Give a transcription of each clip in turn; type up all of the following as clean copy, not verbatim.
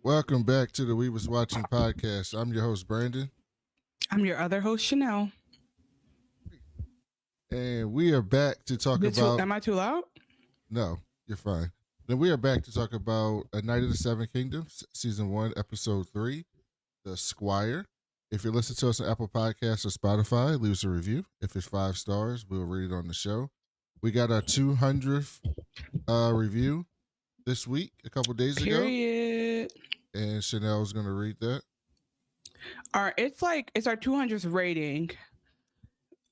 Welcome back to the We Was Watching podcast. I'm your host, Brandon. I'm your other host, Chanel. And we are back to talk about... Am I too loud? No, you're fine. Then we are back to talk about A Night of the Seven Kingdoms, Season 1, Episode 3, The Squire. If you're listening to us on Apple Podcasts or Spotify, leave us a review. If it's 5 stars, we'll read it on the show. We got our 200th review this week, a couple days ago. Period. And Chanel's going to read that. All right, it's our 200th rating.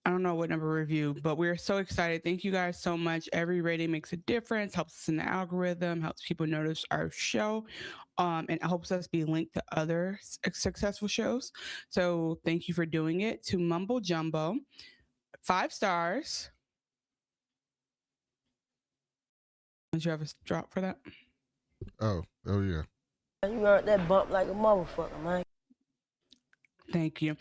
I don't know what number review, but we're so excited. Thank you guys so much. Every rating makes a difference, helps us in the algorithm, helps people notice our show, and it helps us be linked to other successful shows. So thank you for doing it. To Mumble Jumbo, 5 stars. Did you have a drop for that? Oh yeah. You heard that bump like a motherfucker, man. Thank you.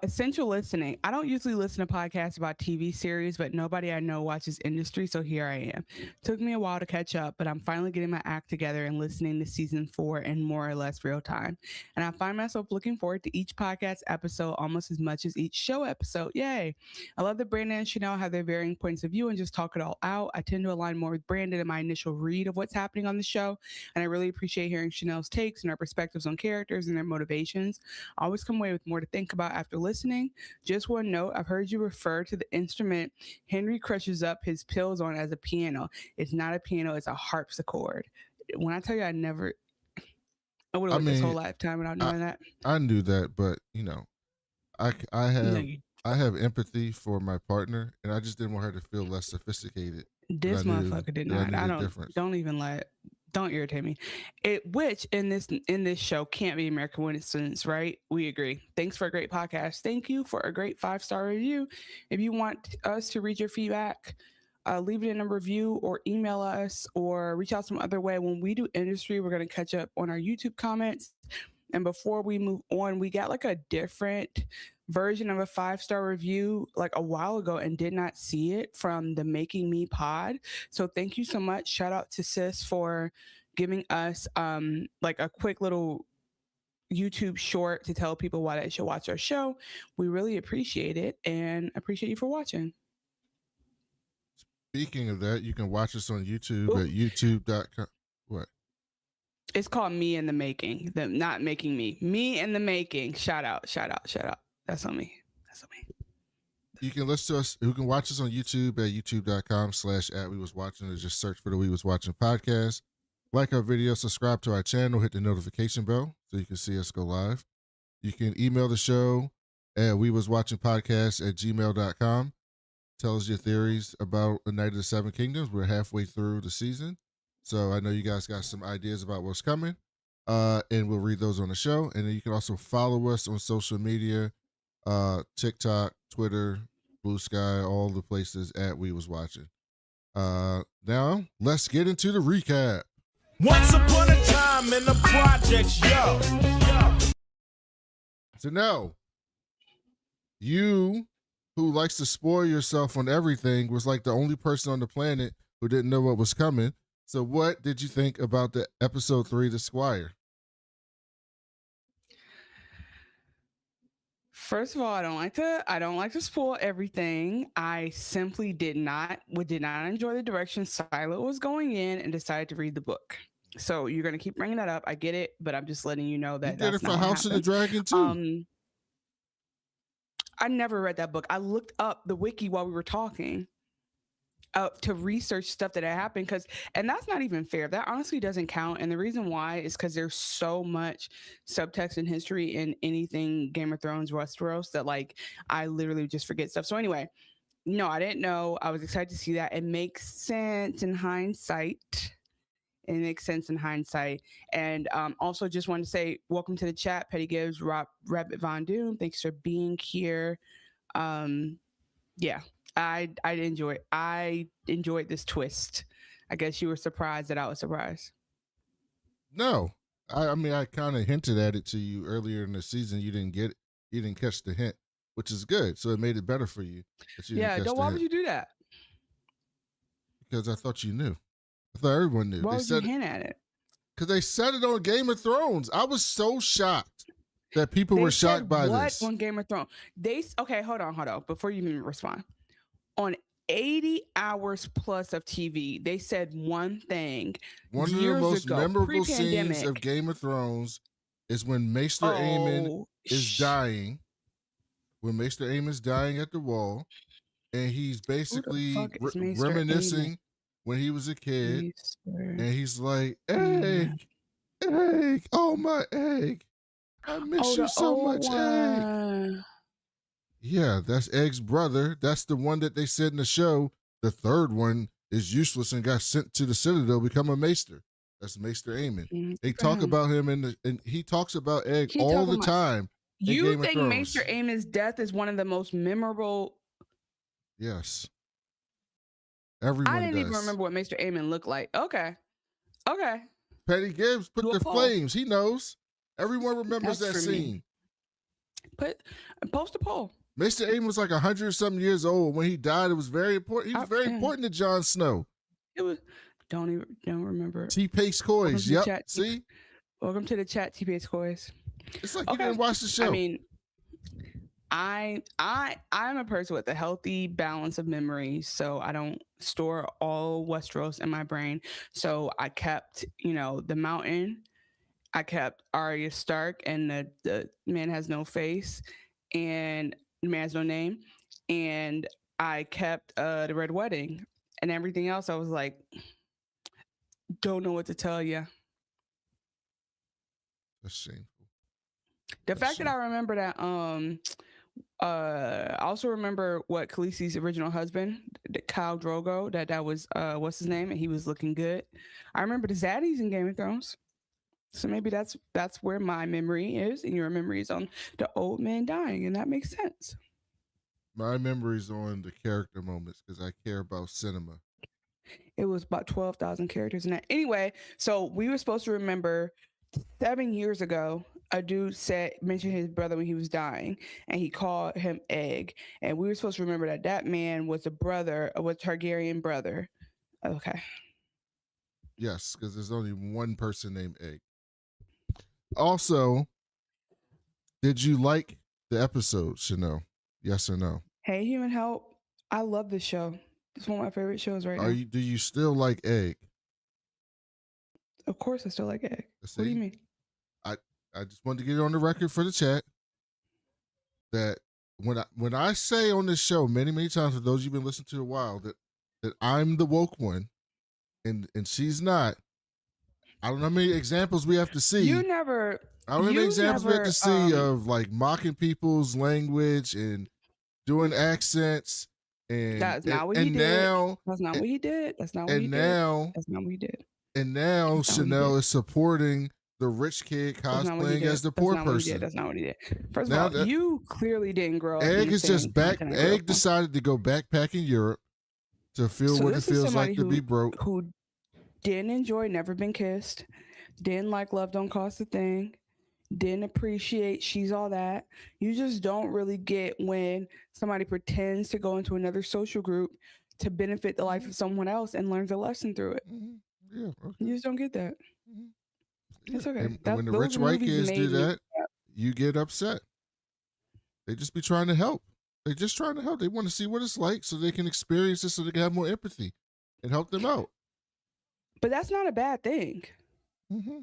Essential listening. I don't usually listen to podcasts about TV series, but nobody I know watches industry, so here I am. Took me a while to catch up, but I'm finally getting my act together and listening to season 4 in more or less real time. And I find myself looking forward to each podcast episode almost as much as each show episode. Yay. I love that Brandon and Chanel have their varying points of view and just talk it all out. I tend to align more with Brandon in my initial read of what's happening on the show, and I really appreciate hearing Chanel's takes and her perspectives on characters and their motivations. I always come away with more to think about after listening. Just one note, I've heard you refer to the instrument Henry crushes up his pills on as a piano. It's not a piano, it's a harpsichord. When I tell you I would have worked this whole lifetime without knowing that. I knew that, but I have empathy for my partner, and I just didn't want her to feel less sophisticated. This motherfucker did not. Don't irritate me. Which in this show can't be American coincidence, right? We agree. Thanks for a great podcast. Thank you for a great 5-star review. If you want us to read your feedback, leave it in a review or email us or reach out some other way. When we do industry, we're going to catch up on our YouTube comments. And before we move on, we got like a different version of a 5-star review like a while ago and did not see it from the Making Me pod. So thank you so much. Shout out to Sis for giving us like a quick little YouTube short to tell people why they should watch our show, we really appreciate it and appreciate you for watching. Speaking of that, you can watch us on YouTube Ooh. at youtube.com. What? It's called Me in the Making. Not making me. Me in the Making. Shout out. That's on me. You can listen to us. You can watch us on YouTube at youtube.com/@WeWasWatching, or just search for the We Was Watching podcast. Like our video, subscribe to our channel, hit the notification bell so you can see us go live. You can email the show at wewaswatchingpodcast@gmail.com. Tell us your theories about A Night of the Seven Kingdoms. We're halfway through the season, so I know you guys got some ideas about what's coming, and we'll read those on the show. And then you can also follow us on social media, TikTok, Twitter, Blue Sky, all the places at We Was Watching. Now, let's get into the recap. Once upon a time in the projects, yo. So now, you who likes to spoil yourself on everything was like the only person on the planet who didn't know what was coming. So what did you think about the episode 3, The Squire? First of all, I don't like to spoil everything. I simply did not enjoy the direction Silo was going in and decided to read the book. So you're gonna keep bringing that up. I get it, but I'm just letting you know that You did it for House of the Dragon too. I never read that book. I looked up the wiki while we were talking to research stuff that had happened, and that's not even fair. That honestly doesn't count. And the reason why is because there's so much subtext and history in anything Game of Thrones, Westeros, that like I literally just forget stuff. So anyway, no, I didn't know. I was excited to see that. It makes sense in hindsight. And also just wanted to say welcome to the chat. Petty Gibbs, Rabbit Von Doom. Thanks for being here. Yeah, I enjoyed this twist. I guess you were surprised that I was surprised. No, I mean, I kind of hinted at it to you earlier in the season. You didn't get it. You didn't catch the hint, which is good. So it made it better for you. Why would you do that? Because I thought you knew. I thought everyone knew. Why would you hint at it? Because they said it on Game of Thrones. I was so shocked that people were shocked by this. On Game of Thrones? Okay, hold on. Before you even respond. On 80 hours plus of TV, they said one thing. One of the most memorable scenes of Game of Thrones is when Maester Aemon is dying. When Maester Aemon's dying at the wall, and he's basically reminiscing when he was a kid, and he's like, "Egg, oh my egg, I miss you so much, Egg." Yeah, that's Egg's brother. That's the one that they said in the show. The third one is useless and got sent to the Citadel, become a Maester. That's Maester Aemon. They talk about him and he talks about Egg all the time. You think Maester Aemon's death is one of the most memorable? Yes. Everyone I didn't even remember what Maester Aemon looked like. Okay. Petty Gibbs put the flames. He knows. Everyone remembers that scene. Post a poll. Maester Aemon was like 100-something years old when he died. It was very important. He was very important to Jon Snow. It was. Don't remember. T-Pace Coys. Yep. See. Welcome to the chat, T-Pace Coys. It's like you didn't watch the show. I mean, I'm a person with a healthy balance of memory, so I don't store all Westeros in my brain. So I kept, the mountain. I kept Arya Stark and the man has no face, and the man has no name, and I kept the Red Wedding, and everything else. I was like, don't know what to tell you. That's shameful. The fact that I remember that, I also remember what Khaleesi's original husband, Khal Drogo, that was what's his name, and he was looking good. I remember the zaddies in Game of Thrones, so maybe that's where my memory is, and your memory is on the old man dying, and that makes sense. My memory's on the character moments because I care about cinema. It was about 12,000 characters in that. Anyway, so we were supposed to remember 7 years ago, a dude mentioned his brother when he was dying, and he called him Egg. And we were supposed to remember that man was a Targaryen brother. Okay. Yes, because there's only one person named Egg. Also, Did you like the episode, Chanel? Yes or no? Hey, Human Help. I love this show. It's one of my favorite shows right now. Do you still like Egg? Of course, I still like Egg. See? What do you mean? I just wanted to get it on the record for the chat that when I say on this show many times, for those you've been listening to a while, that I'm the woke one and she's not. I don't know how many examples we have to see. I don't know how many examples we have to see of like mocking people's language and doing accents. And that's not what he did. That's not what he did. That's not what he did. That's not what he did. And now Chanel is supporting the rich kid cosplaying as the poor person. That's not what he did. First of all, you clearly didn't grow up. Egg is just back. Egg decided to go backpacking Europe to feel what it feels like to be broke. Who didn't enjoy Never Been Kissed, didn't like Love Don't Cost a Thing, didn't appreciate She's All That. You just don't really get when somebody pretends to go into another social group to benefit the life of someone else and learns a lesson through it. Yeah, okay. You just don't get that. It's okay. And when the rich white kids do that, you get upset. They just be trying to help. They're just trying to help. They want to see what it's like so they can experience it, so they can have more empathy and help them out. But that's not a bad thing. Okay.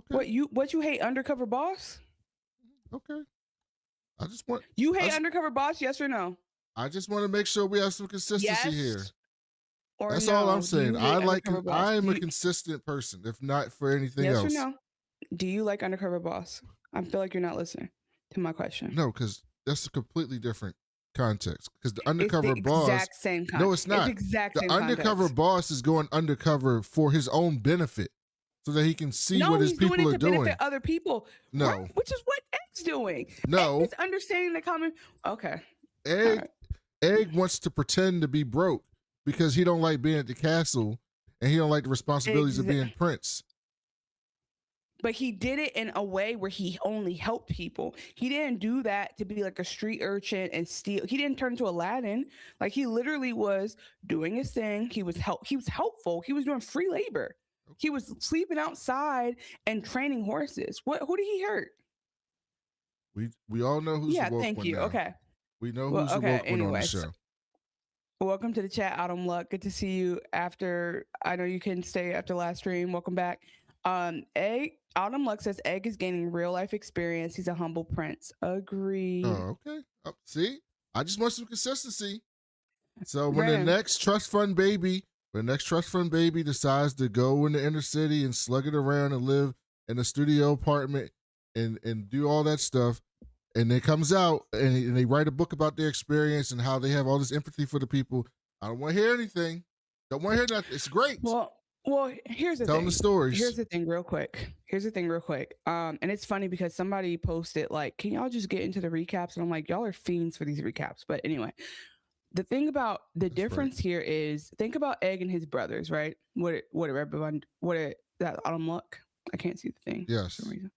What you hate Undercover Boss? Okay. You hate Undercover Boss, yes or no? I just want to make sure we have some consistency here. That's no? all I'm saying. I am a consistent person, if not for anything else. Yes or no? Do you like Undercover Boss? I feel like you're not listening to my question. No, because that's a completely different context. Because the Undercover Boss, exact same context. No, it's not. It's exact same the Undercover Boss is going undercover for his own benefit, so that he can see what his people are doing. Benefit other people. No, which is what Egg's doing. No, Egg is understanding the common. Okay. Egg wants to pretend to be broke because he don't like being at the castle and he don't like the responsibilities of being prince. But he did it in a way where he only helped people. He didn't do that to be like a street urchin and steal. He didn't turn into Aladdin. Like he literally was doing his thing. He was helpful. He was doing free labor. He was sleeping outside and training horses. Who did he hurt? We all know who's the woke one. Yeah, thank you. Now. Okay. We know who's the woke one on the show. Welcome to the chat, Autumn Luck. Good to see you after. I know you can stay after last stream. Welcome back. Egg. Autumn Luck says Egg is gaining real life experience. He's a humble prince. Agreed. Oh, okay. See, I just want some consistency. So when the next trust fund baby decides to go in the inner city and slug it around and live in a studio apartment and do all that stuff, and it comes out and they write a book about their experience and how they have all this empathy for the people, I don't want to hear anything. Don't want to hear nothing. It's great. Well, here's the thing. Tell them the stories. Here's the thing real quick. And it's funny because somebody posted like, can y'all just get into the recaps? And I'm like, y'all are fiends for these recaps. But anyway, the thing about the difference here is think about Egg and his brothers, right? What that Autumn Luck? I can't see the thing. Yes. For some reason.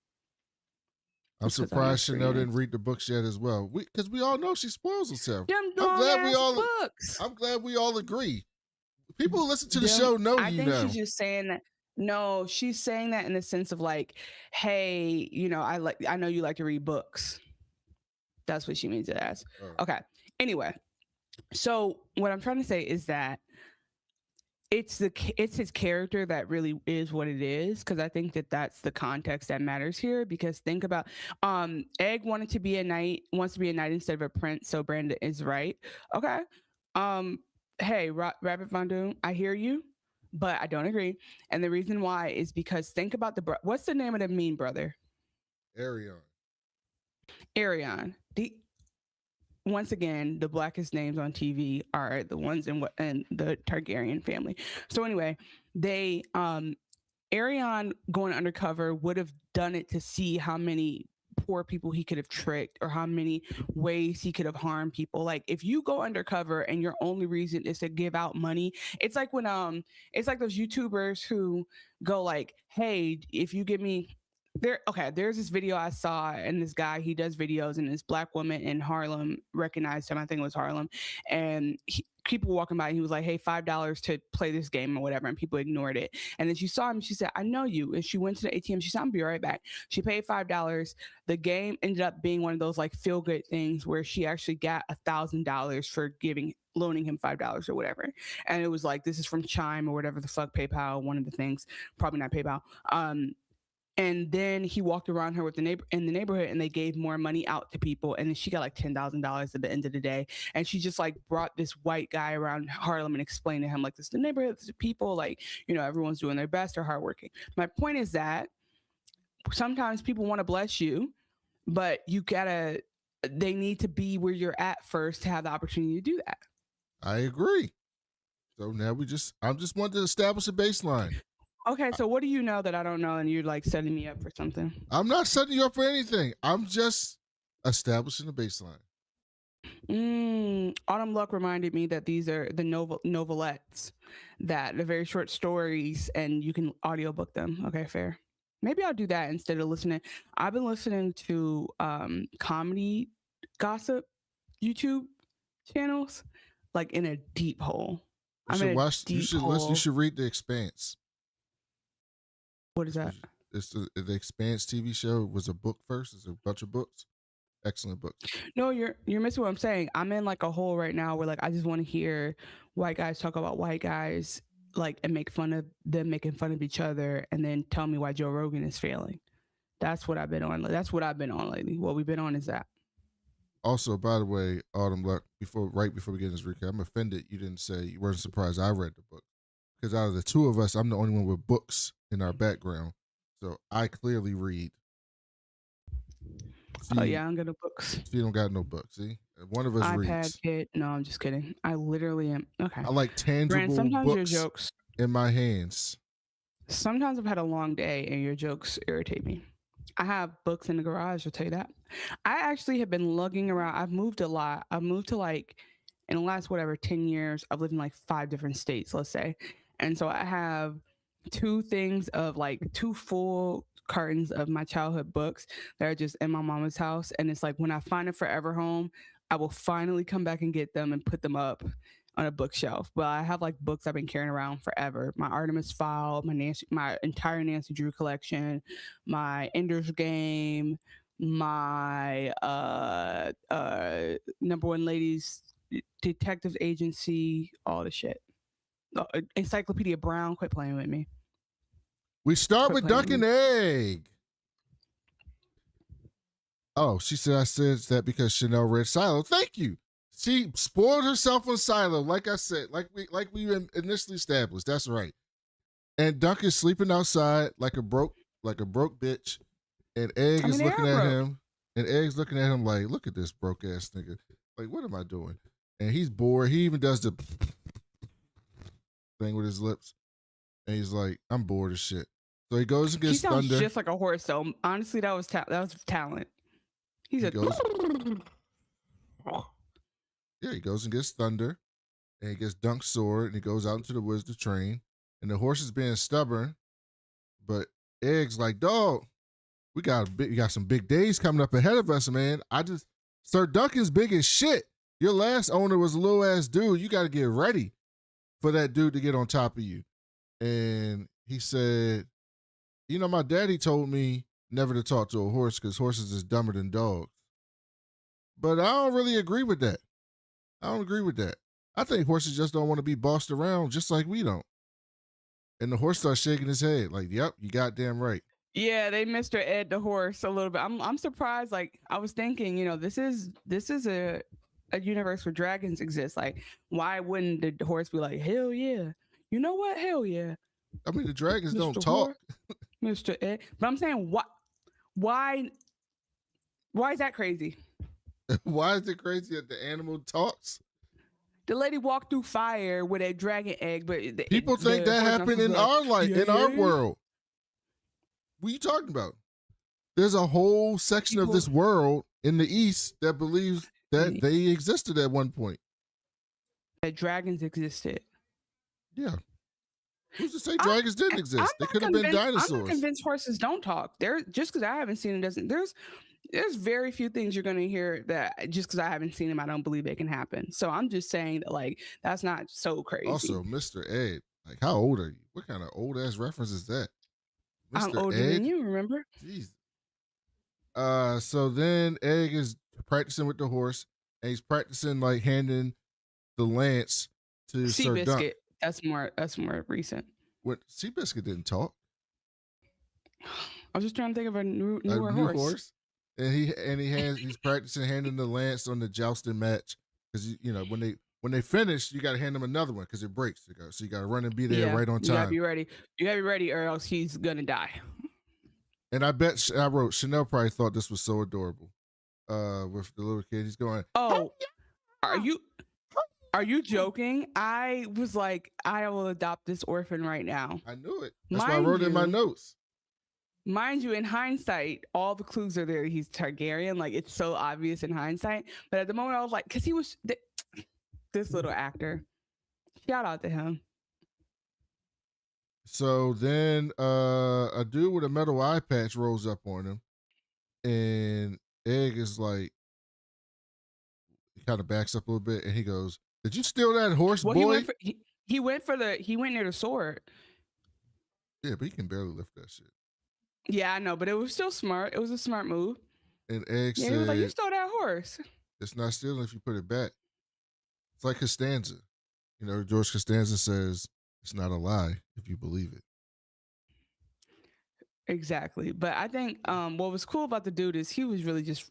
I'm surprised Chanel didn't read the books yet as well. Because we all know she spoils herself. I'm glad we all agree. People who listen to the show know I think she's just saying that. No, she's saying that in the sense of like, hey, I know you like to read books. That's what she means it as. Oh. Okay. Anyway, so what I'm trying to say is that it's his character that really is what it is, because I think that's the context that matters here. Because think about Egg wants to be a knight instead of a prince, so Brandon is right. Okay. Hey, Rabbit Von Doom, I hear you, but I don't agree. And the reason why is because think about what's the name of the mean brother? Aegon. Once again, the blackest names on TV are the ones in the Targaryen family. So anyway, they Aegon going undercover would have done it to see how many poor people he could have tricked or how many ways he could have harmed people. Like if you go undercover and your only reason is to give out money, it's like when it's like those YouTubers who go like, hey, if you give me there's this video I saw, and this guy, he does videos, and this black woman in Harlem recognized him. I think it was Harlem. And people walking by and he was like, hey, $5 to play this game or whatever, and people ignored it. And then she saw him, she said, I know you. And she went to the ATM, she said, I'll be right back. She paid $5. The game ended up being one of those like feel good things where she actually got $1,000 for loaning him $5 or whatever. And it was like, this is from Chime or whatever the fuck, PayPal, one of the things, probably not PayPal. And then he walked around her in the neighborhood, and they gave more money out to people. And then she got like $10,000 at the end of the day. And she just like brought this white guy around Harlem and explained to him like, this is the neighborhood, this is people, like, you know, everyone's doing their best, they're hardworking. My point is that sometimes people want to bless you, but they need to be where you're at first to have the opportunity to do that. I agree. So now I'm just wanting to establish a baseline. Okay, so what do you know that I don't know and you're like setting me up for something? I'm not setting you up for anything. I'm just establishing a baseline. Autumn Luck reminded me that these are the novelettes, that the very short stories, and you can audiobook them. Okay, fair. Maybe I'll do that instead of listening. I've been listening to comedy gossip YouTube channels, like in a deep hole. You should read The Expanse. What is that? It's the Expanse TV show. Was a book first. It's a bunch of books. Excellent book. No, you're missing what I'm saying. I'm in like a hole right now where like I just want to hear white guys talk about white guys, like, and make fun of them making fun of each other, and then tell me why Joe Rogan is failing. That's what I've been on. That's what I've been on lately. What we've been on is that. Also, by the way, Autumn Luck, right before we get in this recap, I'm offended you didn't say you weren't surprised I read the book. Because out of the two of us, I'm the only one with books in our background. So I clearly read. Oh, yeah, I don't got no books. You don't got no books, see? One of us iPad reads. Kid. No, I'm just kidding. I literally am. Okay. I like tangible sometimes books your jokes in my hands. Sometimes I've had a long day and your jokes irritate me. I have books in the garage, I'll tell you that. I actually have been lugging around. I've moved a lot. I've moved to like, in the last, 10 years, I've lived in like 5 different states, let's say. And so I have 2 full cartons of my childhood books that are just in my mama's house. And it's like, when I find a forever home, I will finally come back and get them and put them up on a bookshelf. But I have like books I've been carrying around forever. My Artemis Fowl, my entire Nancy Drew collection, my Ender's Game, my Number One Ladies Detectives Agency, all the shit. Encyclopedia Brown, quit playing with me. We start with Duck and Egg. Oh, she said I said that because Chanel read Silo. Thank you. She spoiled herself on Silo, like I said, like we initially established. That's right. And Duck is sleeping outside like a broke bitch. And Egg is looking at him. And Egg's looking at him like, look at this broke ass nigga. Like, what am I doing? And he's bored. He even does the thing with his lips. And he's like, I'm bored as shit. So he goes and gets Thunder. He sounds just like a horse, though. Honestly, that was talent. He goes and gets Thunder. And he gets Dunk's sword. And he goes out into the woods to train. And the horse is being stubborn. But Egg's like, dog, we got some big days coming up ahead of us, man. Sir Duncan's big as shit. Your last owner was a little ass dude. You got to get ready for that dude to get on top of you. And he said, you know, my daddy told me never to talk to a horse because horses is dumber than dogs. But I don't really agree with that. I think horses just don't want to be bossed around just like we don't. And the horse starts shaking his head like, yep, you goddamn right. Yeah, they Mr. Ed the horse a little bit. I'm surprised. Like, I was thinking, you know, this is a universe where dragons exist. Like, why wouldn't the horse be like, hell yeah? You know what? Hell yeah. I mean, the dragons don't talk. Mr. Ed. But I'm saying, why is that crazy? Why is it crazy that the animal talks? The lady walked through fire with a dragon egg, but people think that happened in our life, in our world. What are you talking about? There's a whole section of this world in the East that believes that they existed at one point. That dragons existed. Yeah. Who's to say dragons didn't exist? They could have been dinosaurs. I'm not convinced horses don't talk. Just because I haven't seen it doesn't. There's very few things you're going to hear that just because I haven't seen them, I don't believe they can happen. So I'm just saying that, like, that's not so crazy. Also, Mr. Ed, like, how old are you? What kind of old ass reference is that? I'm Mr. older Egg? than you, remember? Jesus. So then Egg is practicing with the horse, and he's practicing like handing the lance to Sir Dunk. Seabiscuit. That's more recent. What Seabiscuit didn't talk. I was just trying to think of a newer horse. And he's practicing handing the lance on the jousting match because when they finish, you got to hand them another one because it breaks. So you got to run and be there right on time. You gotta be ready. You gotta be ready, or else he's gonna die. And I bet I wrote Chanel probably thought this was so adorable. With the little kid, he's going, "Oh, are you joking?" I was like, I will adopt this orphan right now. I knew it. That's why I wrote it in my notes. Mind you, in hindsight, all the clues are there. He's Targaryen. Like, it's so obvious in hindsight. But at the moment, I was like, because he was this little actor. Shout out to him. So then a dude with a metal eye patch rolls up on him, and Egg is like, he kind of backs up a little bit, and he goes, "Did you steal that horse, boy?" He went near the sword. Yeah, but he can barely lift that shit. Yeah, I know, but it was still smart. It was a smart move. And Egg said, he was like, "You stole that horse." It's not stealing if you put it back. It's like Costanza. George Costanza says, it's not a lie if you believe it. Exactly. But I think what was cool about the dude is he was really just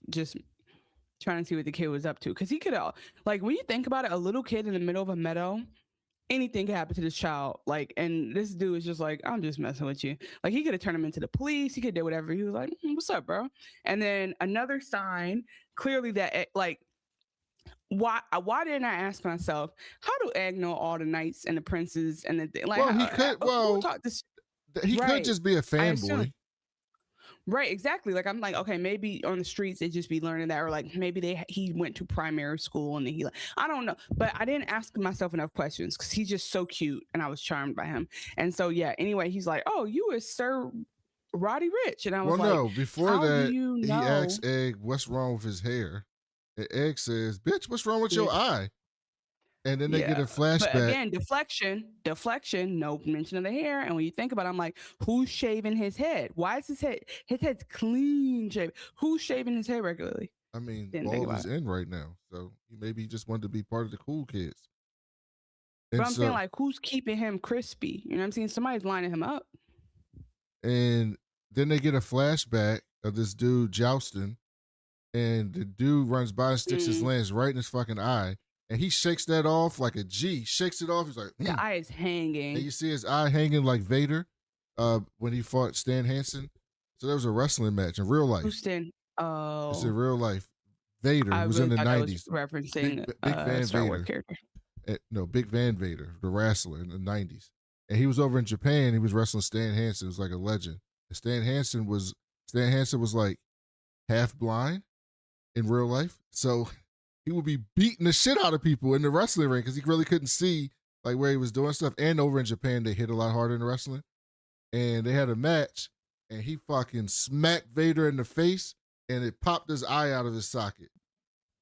trying to see what the kid was up to. Because he could have, like, when you think about it, a little kid in the middle of a meadow, anything could happen to this child. Like, and this dude was just like, I'm just messing with you. Like, he could have turned him into the police. He could do whatever. He was like, what's up, bro? And then another sign, clearly that, like, why didn't I ask myself, how do Egg know all the knights and the princes and the like? Well, he could. He could just be a fanboy. Right, exactly. Like, I'm like, okay, maybe on the streets they just be learning that, or like maybe he went to primary school and then I don't know. But I didn't ask myself enough questions because he's just so cute and I was charmed by him. And so yeah, anyway, he's like, oh, you is Sir Roddy Rich, and I was no, before that, he asked Egg what's wrong with his hair. And Egg says, "Bitch, what's wrong with your eye?" And then they get a flashback. But again, deflection, no mention of the hair. And when you think about it, I'm like, who's shaving his head? Why is his head's clean shaven? Who's shaving his head regularly? I mean, bald is in right now. So maybe he just wanted to be part of the cool kids. And but I'm saying, like, who's keeping him crispy? You know what I'm saying? Somebody's lining him up. And then they get a flashback of this dude jousting. And the dude runs by and sticks his lance right in his fucking eye. And he shakes that off like a G. Shakes it off. He's like, the eye is hanging. And you see his eye hanging like Vader when he fought Stan Hansen. So there was a wrestling match in real life. Who's Stan? Oh. It's in real life. Vader was in the 90s. Referencing Big Van Star Vader. Wars character. No, Big Van Vader, the wrestler in the 90s. And he was over in Japan. He was wrestling Stan Hansen. It was like a legend. And Stan Hansen was like half blind in real life. So he would be beating the shit out of people in the wrestling ring because he really couldn't see like where he was doing stuff. And over in Japan, they hit a lot harder in the wrestling. And they had a match, and he fucking smacked Vader in the face, and it popped his eye out of his socket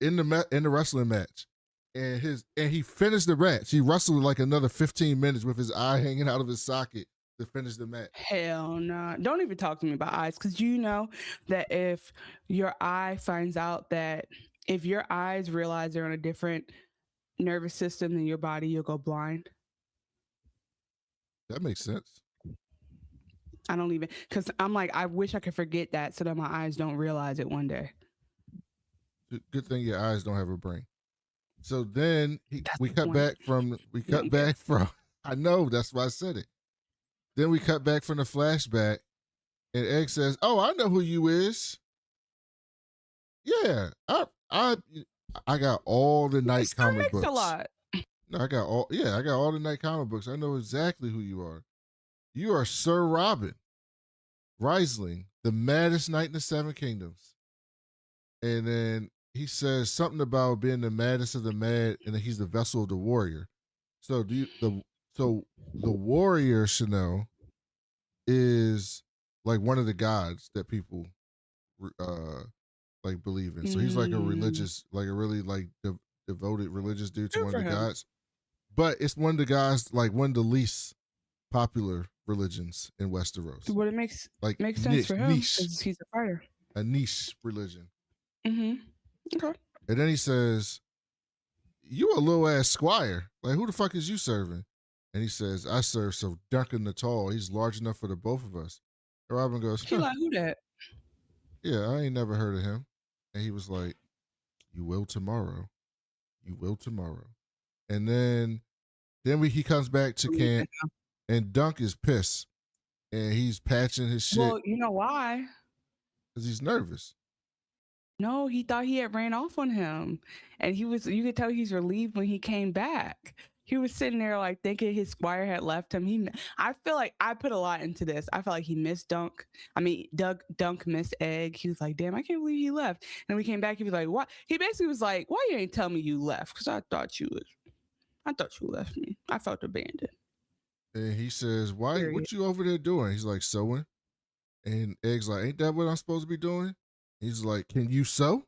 in the wrestling match. And he finished the match. He wrestled like another 15 minutes with his eye hanging out of his socket to finish the match. Hell no. Don't even talk to me about eyes, because you know that if your eye finds out that if your eyes realize they're on a different nervous system than your body, you'll go blind. That makes sense. I don't even, because I'm like, I wish I could forget that so that my eyes don't realize it one day. Good thing your eyes don't have a brain. So then we cut back from, I know, that's why I said it. Then we cut back from the flashback, and Egg says, "Oh, I know who you is. Yeah, I got all the night comic books. A lot. No, I got all the night comic books. I know exactly who you are. You are Sir Robin Riesling, the maddest knight in the Seven Kingdoms." And then he says something about being the maddest of the mad, and that he's the vessel of the warrior. So the warrior, Chanel, is like one of the gods that people like believe in. So he's like a religious, like a really like devoted religious dude to Good one of for the him. gods. But it's one of the guys, like one of the least popular religions in Westeros. What it makes Like sense for him niche, because he's a fighter. a niche religion. Mm-hmm. Okay. And then he says, "You a little ass squire. Like who the fuck is you serving?" And he says, "I serve Sir Duncan the Tall. He's large enough for the both of us." And Robin goes, He like, who that? "Yeah, I ain't never heard of him." And he was like, "You will tomorrow. You will tomorrow." And then he comes back to camp, and Dunk is pissed, and he's patching his shit Well, you know why? because he's nervous. No, he thought he had ran off on him, and you could tell he's relieved when he came back. He was sitting there like thinking his squire had left him. I feel like I put a lot into this. I felt like he missed Dunk. I mean, Dunk missed Egg. He was like, damn, I can't believe he left. And when he came back, he was like, what? He basically was like, why you ain't tell me you left? Because I thought you left me. I felt abandoned. And he says, "Why? Period. What you over there doing?" He's like, "Sewing." And Egg's like, "Ain't that what I'm supposed to be doing?" He's like, "Can you sew?"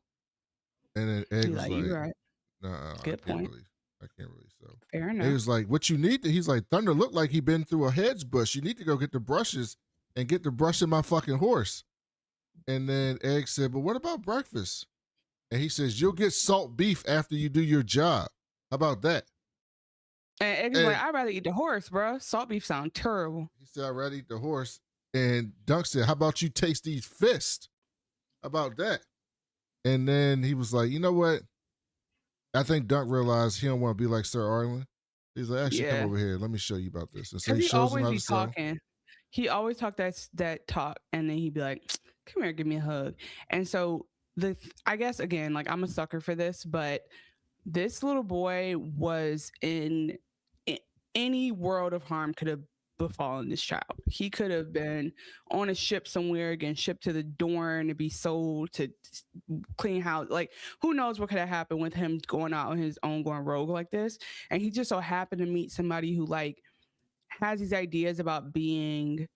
And then Egg was like, you're right. "Nah, Good point. I can't really sew." Fair And enough. he was like, "What you need to?" He's like, "Thunder looked like he been through a hedge bush. You need to go get the brushes and get the brush in my fucking horse." And then Egg said, "But what about breakfast?" And he says, "You'll get salt beef after you do your job. How about that?" And Egg was like, I'd rather eat the horse, bro. Salt beef sound terrible. He said, "I'd rather eat the horse." And Dunk said, "How about you taste these fists? How about that?" And then he was like, "You know what? I think Dunk realized he don't want to be like Sir Arlen." He's like, "Actually, come over here. Let me show you about this." And so he shows him how to sew. Talking. He always talked that talk, and then he'd be like, "Come here, give me a hug." And so I guess again, like I'm a sucker for this, but this little boy was in any world of harm could have befallen this child. He could have been on a ship somewhere, again, shipped to the Dorne to be sold to clean house. Like, who knows what could have happened with him going out on his own, going rogue like this. And he just so happened to meet somebody who like has these ideas about being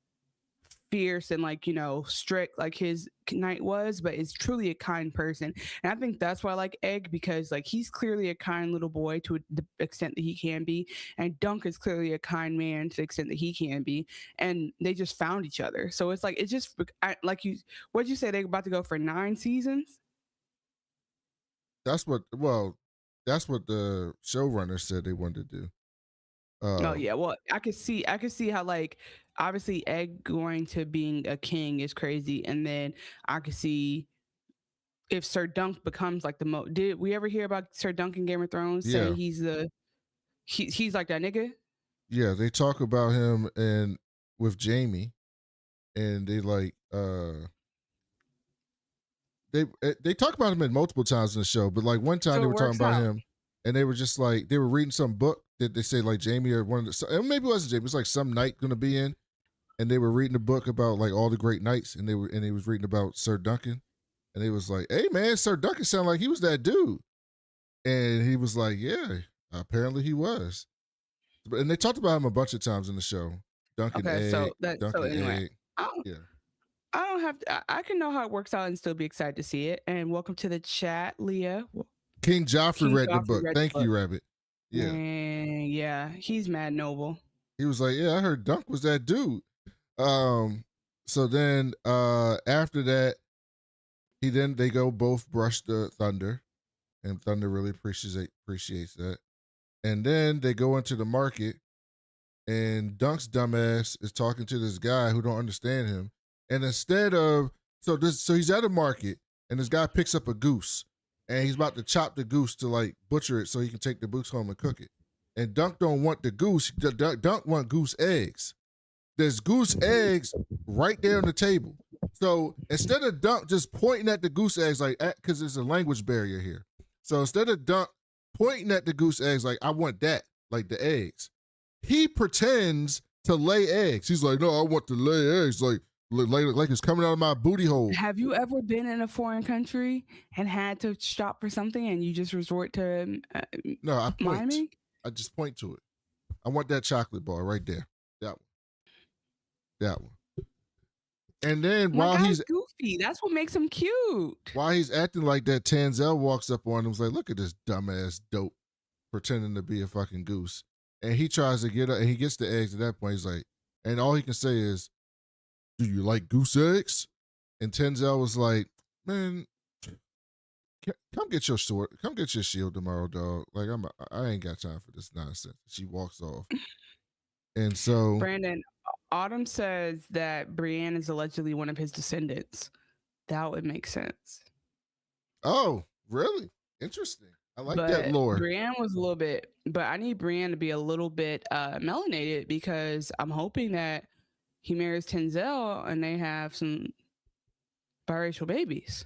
fierce and like, you know, strict like his knight was, but is truly a kind person. And I think that's why I like Egg, because like he's clearly a kind little boy to the extent that he can be, and Dunk is clearly a kind man to the extent that he can be, and they just found each other. So it's like, it's just like what'd you say, they're about to go for 9 seasons? That's what the showrunner said they wanted to do. Oh yeah, well I could see how like obviously Egg going to being a king is crazy, and then I could see if Sir Dunk becomes like the did we ever hear about Sir Dunk in Game of Thrones saying he's like that nigga? Yeah, they talk about him and with Jamie, and they like they talk about him at multiple times in the show, but like one time they were talking about him, and they were just like they were reading some book that they say like Jamie or one of the, and maybe it wasn't Jamie, it was like some knight gonna be in, and they were reading a book about like all the great knights, and he was reading about Sir Duncan, and they was like, "Hey man, Sir Duncan sounded like he was that dude," and he was like, "Yeah, apparently he was." And they talked about him a bunch of times in the show. Duncan Egg, Duncan anyway, Egg. I don't have to, I can know how it works out and still be excited to see it. And welcome to the chat, Leah. King Joffrey read the book. Thank you, Rabbit. Yeah. And yeah, he's mad noble. He was like, "Yeah, I heard Dunk was that dude." So then after that, they go both brush the Thunder, and Thunder really appreciates that. And then they go into the market, and Dunk's dumbass is talking to this guy who don't understand him. And instead of so he's at a market, and this guy picks up a goose, and he's about to chop the goose to like butcher it so he can take the goose home and cook it. And Dunk don't want the goose. Dunk want goose eggs. There's goose eggs right there on the table. So instead of Dunk just pointing at the goose eggs like, because there's a language barrier here. So instead of Dunk pointing at the goose eggs like, "I want that," like the eggs, he pretends to lay eggs. He's like, "No, I want to lay eggs like it's coming out of my booty hole." Have you ever been in a foreign country and had to shop for something and you just resort to no, I point. miming? I just point to it. I want that chocolate bar right there. That one. And then while he's goofy, goofy. That's what makes him cute. While he's acting like that, Tanzel walks up on him and was like, look at this dumbass dope pretending to be a fucking goose. And he tries to get up and he gets the eggs at that point. He's like, and all he can say is, do you like goose eggs? And Tanzel was like, man, come get your sword. Come get your shield tomorrow, dog. Like, I ain't got time for this nonsense. She walks off. And so Brandon, Autumn says that Brienne is allegedly one of his descendants. That would make sense. Oh, really? Interesting. I like that lore. Brienne was a little bit, but I need Brienne to be a little bit melanated because I'm hoping that he marries Tanzel and they have some biracial babies.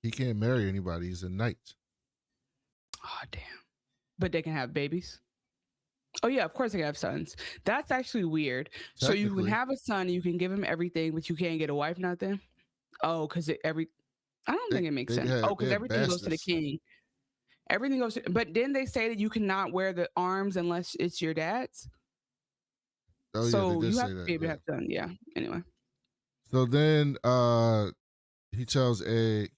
He can't marry anybody. He's a knight. Oh, damn. But they can have babies. Oh, yeah, of course they can have sons. That's actually weird. So you can have a son, you can give him everything, but you can't get a wife, nothing? Oh, because I don't think it makes sense. Because everything goes to the king. Everything goes to, but then they say that you cannot wear the arms unless it's your dad's. Oh, so yeah, you have to be able to have son. Yeah. Anyway. So then he tells Egg,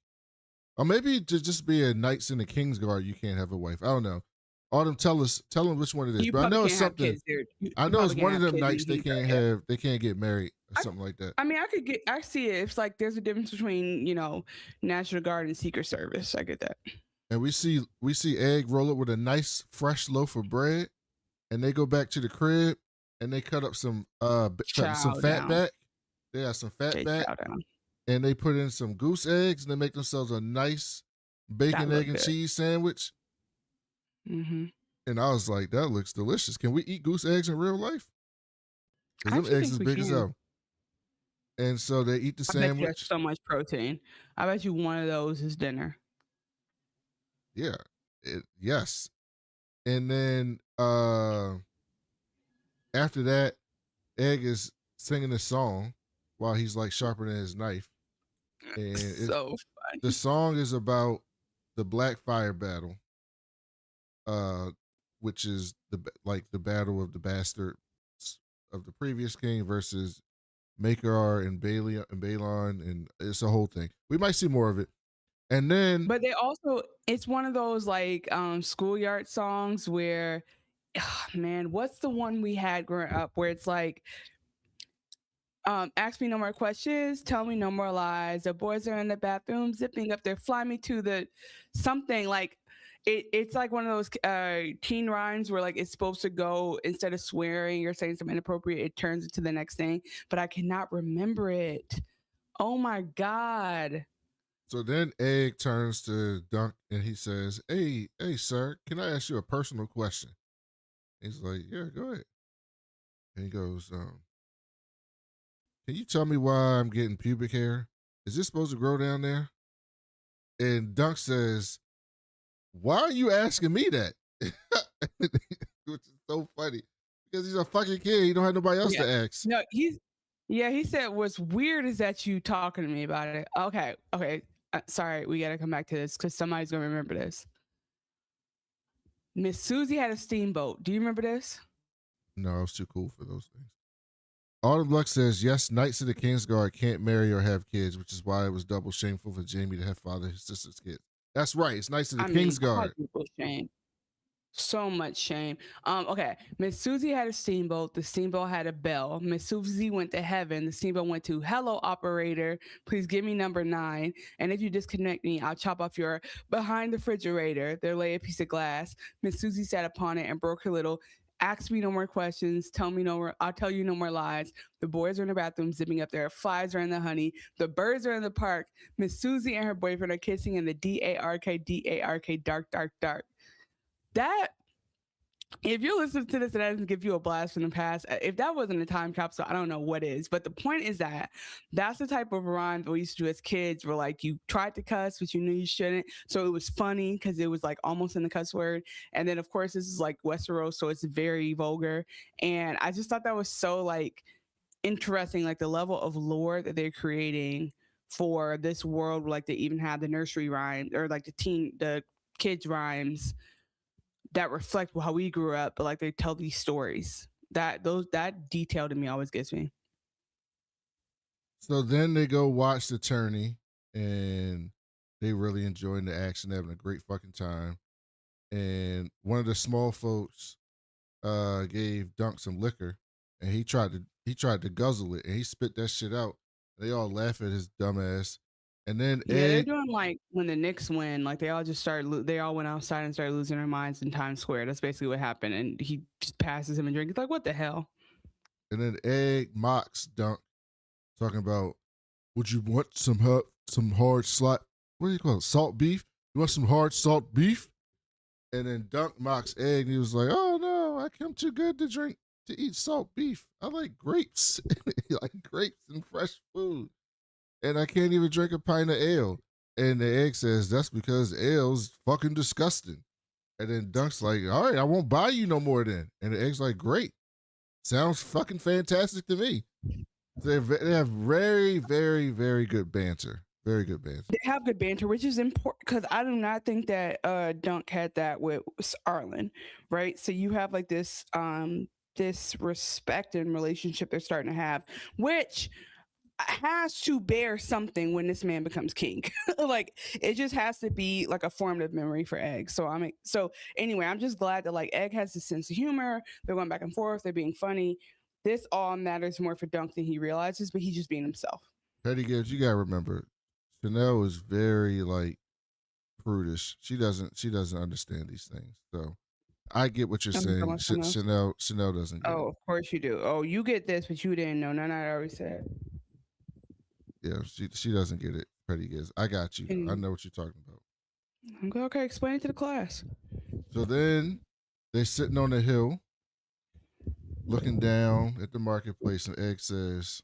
or maybe to just be a Knights in the Kingsguard, you can't have a wife. I don't know. Autumn, tell him which one it is. But I know it's something. I know it's one of them Knights they can't get married or something like that. I mean, I see it. It's like there's a difference between, National Guard and Secret Service. I get that. And we see Egg roll up with a nice fresh loaf of bread, and they go back to the crib and they cut up some fat back. They have some fat back, and they put in some goose eggs, and they make themselves a nice bacon, egg, and cheese sandwich. Mm-hmm. And I was like, that looks delicious. Can we eat goose eggs in real life? Because them eggs is big as hell. And so they eat the sandwich. I bet you that's so much protein. I bet you one of those is dinner. Yeah. Yes. And then after that, Egg is singing a song while he's like sharpening his knife. And so funny. The song is about the Blackfyre battle, which is the battle of the bastards of the previous king versus Maekar and Baelor, and it's a whole thing. We might see more of it. And then, but it's one of those like schoolyard songs where, man, what's the one we had growing up where it's like, ask me no more questions, tell me no more lies. The boys are in the bathroom zipping up there, fly me to the something like. It's like one of those teen rhymes where like it's supposed to go, instead of swearing or saying something inappropriate, it turns into the next thing, but I cannot remember it. Oh my God. So then Egg turns to Dunk and he says, hey, sir, can I ask you a personal question? He's like, yeah, go ahead. And he goes, can you tell me why I'm getting pubic hair? Is this supposed to grow down there? And Dunk says, why are you asking me that? Which is so funny because he's a fucking kid. He don't have nobody else to ask. No, he said what's weird is that you talking to me about it. Okay. Sorry, we got to come back to this because somebody's going to remember this. Miss Susie had a steamboat. Do you remember this? No, I was too cool for those things. Autumn Luck says, yes, Knights of the Kingsguard can't marry or have kids, which is why it was double shameful for Jaime to have father his sister's kids. That's right. It's Knights of the Kingsguard. Shame. So much shame. Okay. Miss Susie had a steamboat. The steamboat had a bell. Miss Susie went to heaven. The steamboat went to, hello, operator. Please give me number 9. And if you disconnect me, I'll chop off your behind the refrigerator. There lay a piece of glass. Miss Susie sat upon it and broke her little, ask me no more questions. Tell me no more. I'll tell you no more lies. The boys are in the bathroom zipping up there. Flies are in the honey. The birds are in the park. Miss Susie and her boyfriend are kissing in the DARK, dark. That, if you're listening to this and that doesn't give you a blast from the past, if that wasn't a time capsule, I don't know what is. But the point is that that's the type of rhyme that we used to do as kids where like you tried to cuss, but you knew you shouldn't. So it was funny because it was like almost in the cuss word. And then of course this is like Westeros, so it's very vulgar. And I just thought that was so like interesting, like the level of lore that they're creating for this world. Like they even have the nursery rhyme or like the kids rhymes that reflect how we grew up, but like they tell these stories. That detail to me always gets me. So then they go watch the tourney, and they really enjoying the action, having a great fucking time. And one of the small folks gave Dunk some liquor, and he tried to guzzle it, and he spit that shit out. They all laugh at his dumb ass. And then Yeah, they're Egg, doing like when the Knicks win, like they all just started. They all went outside and started losing their minds in Times Square. That's basically what happened. And he just passes him a drink. He's like, "What the hell?" and then Egg mocks Dunk, talking about, would you want some hard slot? What do you call it? Salt beef? You want some hard salt beef? And then Dunk mocks Egg, and he was like, "Oh no, I'm too good to eat salt beef. I like grapes, like grapes and fresh food, and I can't even drink a pint of ale." And the Egg says, "That's because ale's fucking disgusting." And then Dunk's like, "All right, I won't buy you no more then." And the Egg's like, "Great, sounds fucking fantastic to me." They have very, very, very good banter. Very good banter. They have good banter, which is important because I do not think that Dunk had that with Arlen, right? So you have like this respect and relationship they're starting to have, which has to bear something when this man becomes king. Like it just has to be like a formative memory for Egg. So anyway, I'm just glad that like Egg has this sense of humor. They're going back and forth. They're being funny. This all matters more for Dunk than he realizes, but he's just being himself. Petty Gibbs, you gotta remember, Chanel is very like prudish. She doesn't understand these things. So I get what you're saying. Chanel doesn't get it. Of course you do. Oh, you get this, but you didn't know. None I already said. Yeah, she doesn't get it. Petty Gibbs, I got you. I know what you're talking about. Okay, explain it to the class. So then they're sitting on the hill, looking down at the marketplace, and Egg says,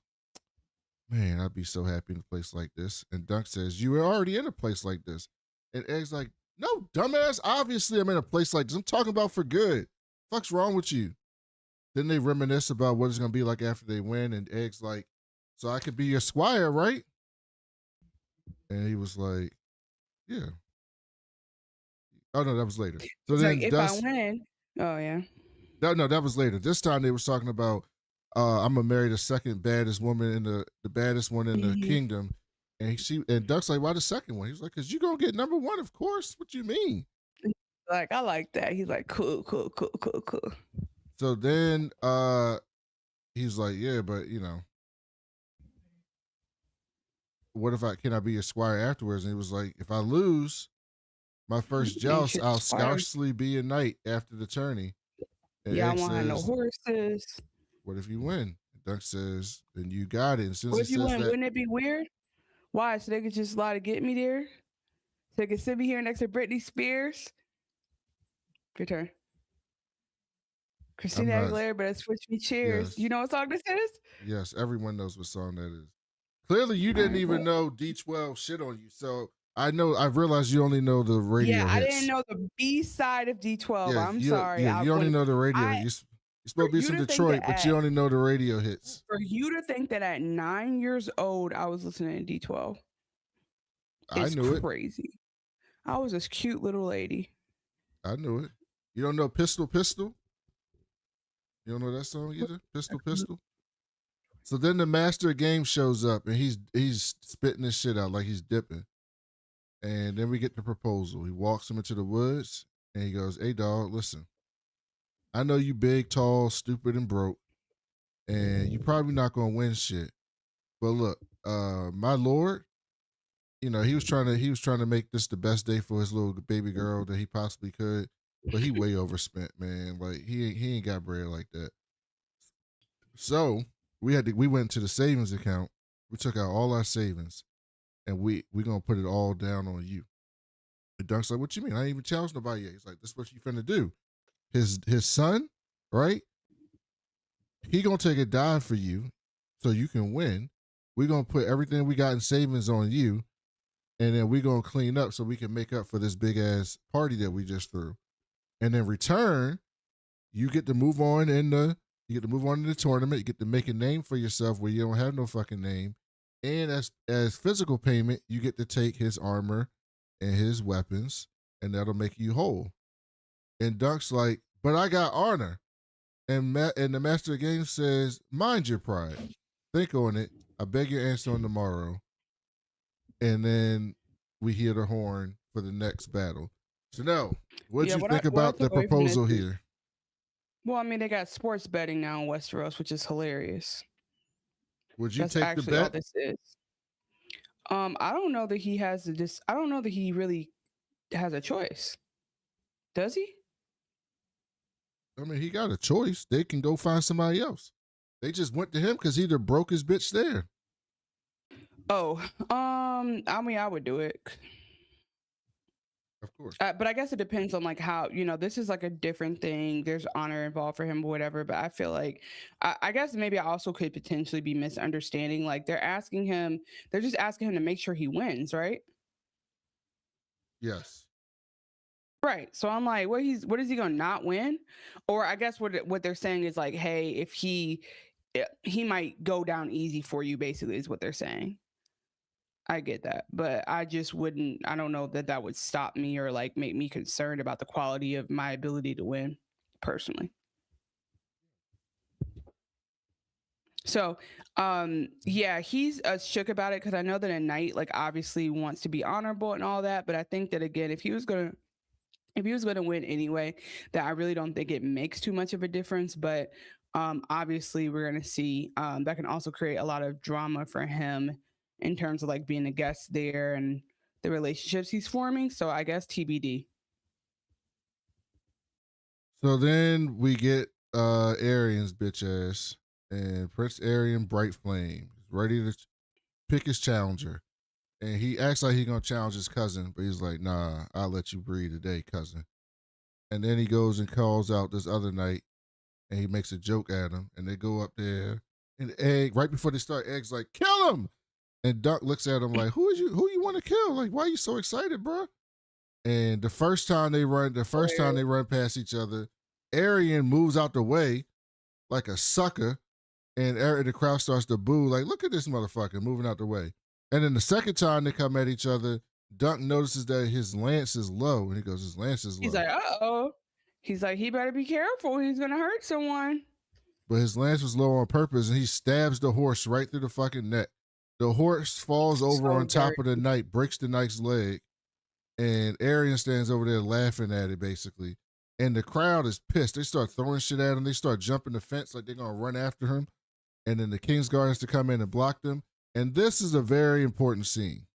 "Man, I'd be so happy in a place like this." And Dunk says, "You were already in a place like this." And Egg's like, "No, dumbass, obviously I'm in a place like this. I'm talking about for good. Fuck's wrong with you?" Then they reminisce about what it's going to be like after they win. And Egg's like, "So I could be your squire, right?" And he was like, "Yeah." Oh, no, that was later. So it's then like, if I win. Oh, yeah. No, that was later. This time they was talking about, I'm gonna marry the second baddest woman in the baddest one in the kingdom. And Duck's like, "Why the second one?" He was like, "Cause you gonna get number one, of course. What you mean?" Like, I like that. He's like, cool. So then he's like, "Yeah, but you know, can I be a squire afterwards?" And he was like, "If I lose my first joust, I'll scarcely be a knight after the tourney." And yeah, Egg I want to have no horses. "What if you win?" And Duck says, "Then you got it." And since what if he you says win? that, Wouldn't it be weird? Why? So they could just lie to get me there? So they could sit me here next to Britney Spears? Your turn. Christina Aguilera, but Switch Me Cheers. Yes. You know what song this is? Yes, everyone knows what song that is. Clearly, you didn't even know D12 shit on you. So I realized you only know the radio hits. I didn't know the B side of D12. Yeah, I'm sorry. Yeah, you only know the radio. You're supposed to be from Detroit, but you only know the radio hits. For you to think that at 9 years old, I was listening to D12. I knew it. Crazy. I was this cute little lady. I knew it. You don't know Pistol Pistol? You don't know that song either? Pistol Pistol? So then the master of game shows up, and he's spitting this shit out like he's dipping. And then we get the proposal. He walks him into the woods, and he goes, "Hey, dog, listen. I know you big, tall, stupid, and broke, and you probably not going to win shit. But look, my lord, you know, he was trying to make this the best day for his little baby girl that he possibly could, but he way overspent, man. Like he ain't got bread like that. So we went to the savings account. We took out all our savings, and we gonna put it all down on you." And Dunk's like, "What you mean? I ain't even challenged nobody yet." He's like, "This is what you finna do. His son, right? He gonna take a dive for you, so you can win. We gonna put everything we got in savings on you, and then we gonna clean up so we can make up for this big ass party that we just threw. And in return, you get to move on in the tournament. You get to make a name for yourself where you don't have no fucking name. And as physical payment, you get to take his armor and his weapons, and that'll make you whole." And Dunk's like, "But I got honor." And the master of the game says, "Mind your pride. Think on it. I beg your answer on tomorrow. And then we hear the horn for the next battle. So no, what'd Yeah, you what think I about the took away from this proposal is, here? well, I mean, they got sports betting now in Westeros, which is hilarious. Would you That's take the actually all bet? this is. I don't know that he has I don't know that he really has a choice. Does he? I mean, he got a choice. They can go find somebody else. They just went to him because he either broke his bitch there. Oh, I mean, I would do it. Of course. But I guess it depends on like how, this is like a different thing. There's honor involved for him or whatever. But I feel like, I guess maybe I also could potentially be misunderstanding. Like they're just asking him to make sure he wins, right? Yes. Right. So I'm like, what is he gonna not win? Or I guess what they're saying is like, hey, if he might go down easy for you, basically, is what they're saying. I get that, but I just wouldn't. I don't know that would stop me or like make me concerned about the quality of my ability to win, personally. So, yeah, he's shook about it because I know that a knight like obviously wants to be honorable and all that, but I think that again, if he was gonna win anyway, that I really don't think it makes too much of a difference. But obviously, we're gonna see that can also create a lot of drama for him in terms of like being a guest there and the relationships he's forming. So I guess TBD. So then we get Aryen's bitch ass and Prince Aryen Bright Flame ready to pick his challenger. And he acts like he's gonna challenge his cousin, but he's like, nah, I'll let you breathe today, cousin. And then he goes and calls out this other knight and he makes a joke at him. And they go up there and Egg, right before they start, Egg's like, kill him. And Duck looks at him like, who you want to kill? Like, why are you so excited, bro? And the first time they run past each other, Aryen moves out the way like a sucker, and the crowd starts to boo, like, look at this motherfucker moving out the way. And then the second time they come at each other, Dunk notices that his lance is low, and he goes, his lance is low. He's like, uh-oh. He's like, he better be careful. He's going to hurt someone. But his lance was low on purpose, and he stabs the horse right through the fucking neck. The horse falls over on top of the knight, breaks the knight's leg, and Aryen stands over there laughing at it, basically. And the crowd is pissed. They start throwing shit at him. They start jumping the fence like they're going to run after him. And then the Kingsguard has to come in and block them. And this is a very important scene.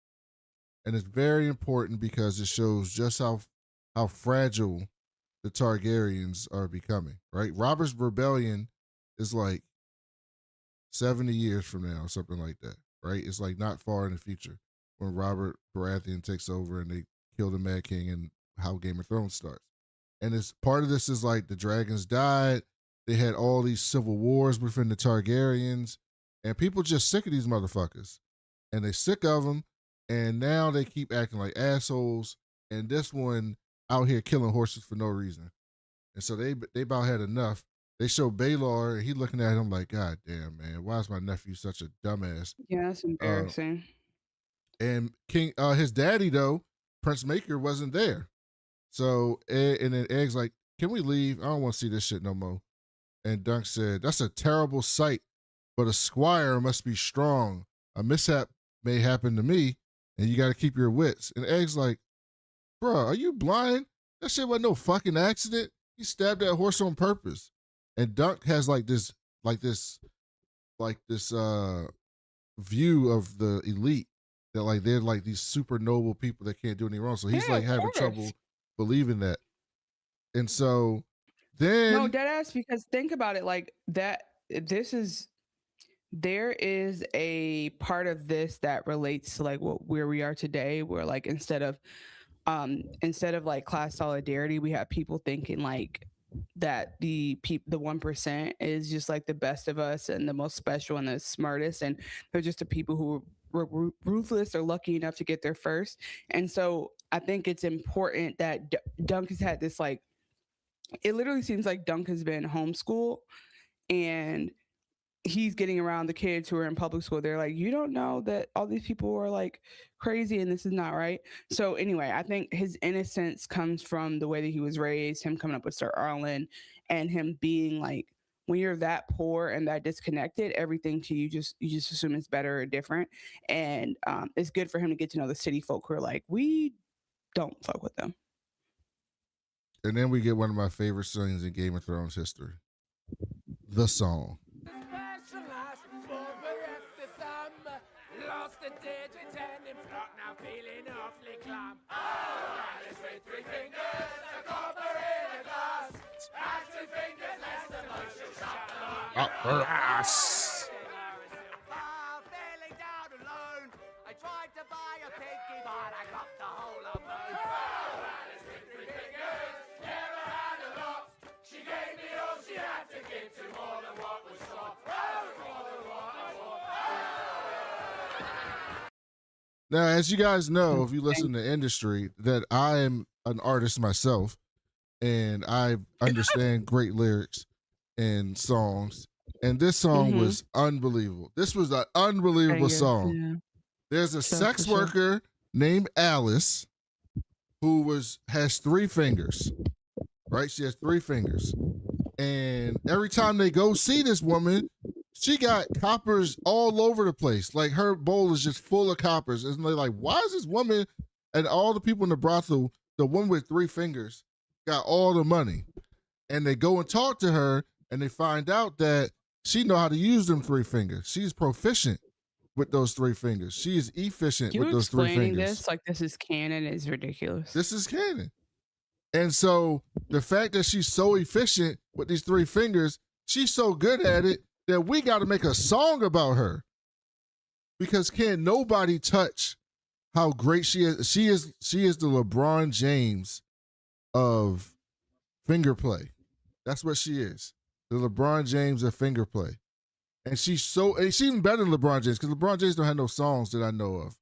And it's very important because it shows just how fragile the Targaryens are becoming, right? Robert's Rebellion is like 70 years from now, something like that, right? It's like not far in the future when Robert Baratheon takes over and they kill the Mad King and how Game of Thrones starts. And it's part of this is like the dragons died. They had all these civil wars within the Targaryens, and people just sick of these motherfuckers. And they sick of them, and now they keep acting like assholes. And this one out here killing horses for no reason. And so they about had enough. They show Baelor, and he looking at him like, God damn, man, why is my nephew such a dumbass? Yeah, that's embarrassing. And his daddy, though, Prince Maekar, wasn't there. So, and then Egg's like, can we leave? I don't want to see this shit no more. And Dunk said, that's a terrible sight, but a squire must be strong. A mishap may happen to me, and you got to keep your wits. And Egg's like, bro, are you blind? That shit wasn't no fucking accident. He stabbed that horse on purpose. And Dunk has this view of the elite that like they're like these super noble people that can't do any wrong. So he's like having trouble believing that. And so then no, deadass, because think about it like that. There is a part of this that relates to like where we are today, where like instead of like class solidarity, we have people thinking like that the 1% is just like the best of us and the most special and the smartest, and they're just the people who were ruthless or lucky enough to get there first. And so I think it's important that Dunk has had this like, it literally seems like Dunk has been homeschooled and he's getting around the kids who are in public school. They're like, you don't know that all these people are like crazy and this is not right. So anyway, I think his innocence comes from the way that he was raised, him coming up with Sir Arlen, and him being like when you're that poor and that disconnected, everything to you just assume it's better or different. And it's good for him to get to know the city folk who are like, we don't fuck with them. And then we get one of my favorite scenes in Game of Thrones history. The song. Lost a digit and in front now feeling awfully clam. Alice with 3 fingers, a copper in a glass. And 2 fingers less than most she'll shut Up her ass. Feeling down alone, I tried to buy a piggy, but I got the whole of bone. Alice with 3 fingers, never had a lot. She gave me all she had to give to more than what was sought. More than what I want. Now, as you guys know, if you listen to industry, that I am an artist myself, and I understand great lyrics and songs. And this song was unbelievable. This was an unbelievable song. Yeah. There's a sex worker named Alice who has 3 fingers, right? She has 3 fingers. And every time they go see this woman, she got coppers all over the place. Like, her bowl is just full of coppers. And they're like, why is this woman and all the people in the brothel, the one with 3 fingers, got all the money? And they go and talk to her, and they find out that she know how to use them 3 fingers. She's proficient with those 3 fingers. She is efficient with those 3 explaining fingers. this like this is canon is ridiculous. This is canon. And so the fact that she's so efficient with these 3 fingers, she's so good at it that we got to make a song about her, because can't nobody touch how great she is. She is the LeBron James of finger play. That's what she is. The LeBron James of finger play. And she's even better than LeBron James, because LeBron James don't have no songs that I know of.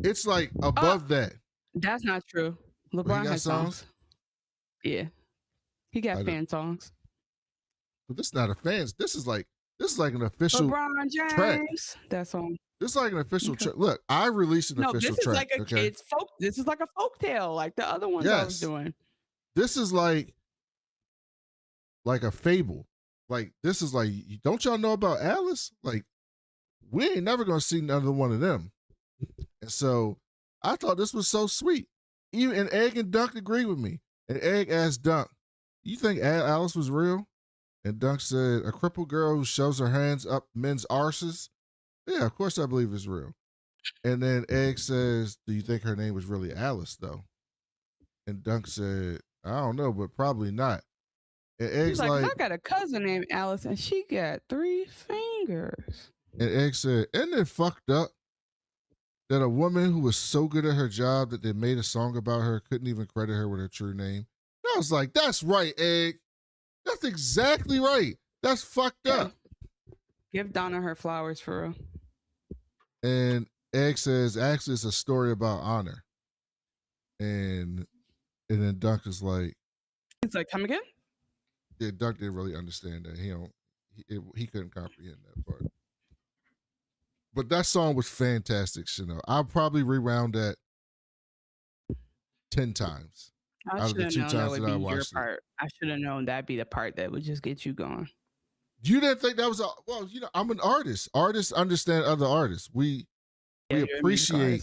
It's like above that. That's not true. LeBron has songs. Yeah. He got fan songs. But this is not a fans. This is like an official LeBron James. track. That song. This is like an official track. Look, I released an official track. No, this is like a kid's folk. This is like a folk tale, like the other ones I was doing. This is like a fable. Like, this is like, don't y'all know about Alice? Like, we ain't never gonna see another one of them. And so I thought this was so sweet. And Egg and Dunk agreed with me. And Egg asked Dunk, you think Alice was real? And Dunk said, a crippled girl who shoves her hands up men's arses? Yeah, of course I believe it's real. And then Egg says, do you think her name was really Alice, though? And Dunk said, I don't know, but probably not. And Egg's like, I got a cousin named Alice, and she got 3 fingers. And Egg said, isn't it fucked up that a woman who was so good at her job that they made a song about her couldn't even credit her with her true name? And I was like, that's right, Egg. That's exactly right. That's fucked up. Give Donna her flowers for real. And Egg says, actually, it's a story about honor. And then Dunk is like, it's like, come again? Yeah, Dunk didn't really understand that. He couldn't comprehend that part. But that song was fantastic, Chanel. I'll probably rewound that 10 times. I should have known that would be your part. I should have known that'd be the part that would just get you going. You didn't think that was I'm an artist. Artists understand other artists. We appreciate.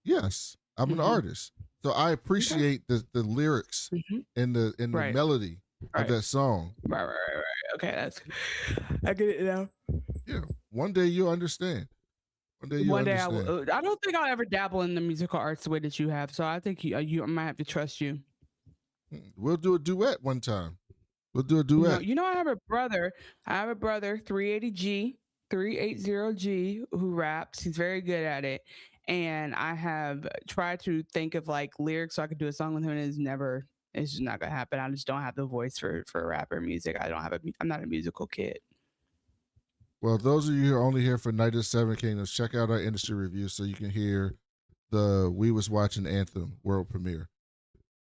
Yes, I'm an artist, so I appreciate the lyrics and the melody of that song. Right. Okay, I get it now. Yeah, one day you'll understand. One day I don't think I'll ever dabble in the musical arts the way that you have. So I think I might have to trust you. We'll do a duet one time. We'll do a duet. I have a brother. 380G, who raps. He's very good at it. And I have tried to think of like lyrics so I could do a song with him, and it's just not gonna happen. I just don't have the voice for rapper music. I'm not a musical kid. Well, those of you who are only here for Night of the Seven Kingdoms, check out our industry review so you can hear the We Was Watching Anthem world premiere.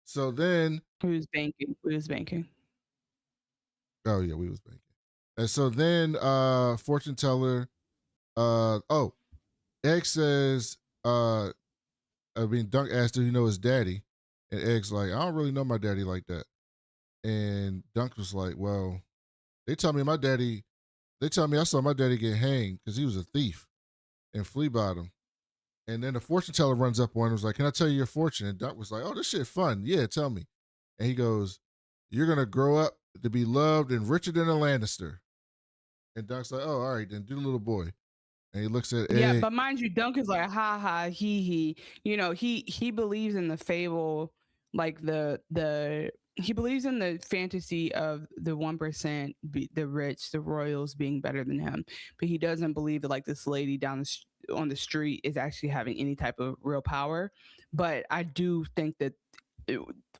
So then... We was banking. Oh, yeah, we was banking. And so then fortune teller... Egg says... Dunk asked, do you know his daddy? And Egg's like, I don't really know my daddy like that. And Dunk was like, well... They tell me I saw my daddy get hanged because he was a thief in Flea Bottom. And then the fortune teller runs up on him and was like, "Can I tell you your fortune?" And Duck was like, "Oh, this shit fun. Yeah, tell me." And he goes, "You're going to grow up to be loved and richer than a Lannister." And Duck's like, "Oh, all right, then do the little boy." And he looks at Yeah, Egg. but mind you, Dunk is like, ha ha, he. You know, he believes in the fable, like he believes in the fantasy of the 1%, the rich, the royals being better than him, but he doesn't believe that like this lady on the street is actually having any type of real power. But I do think that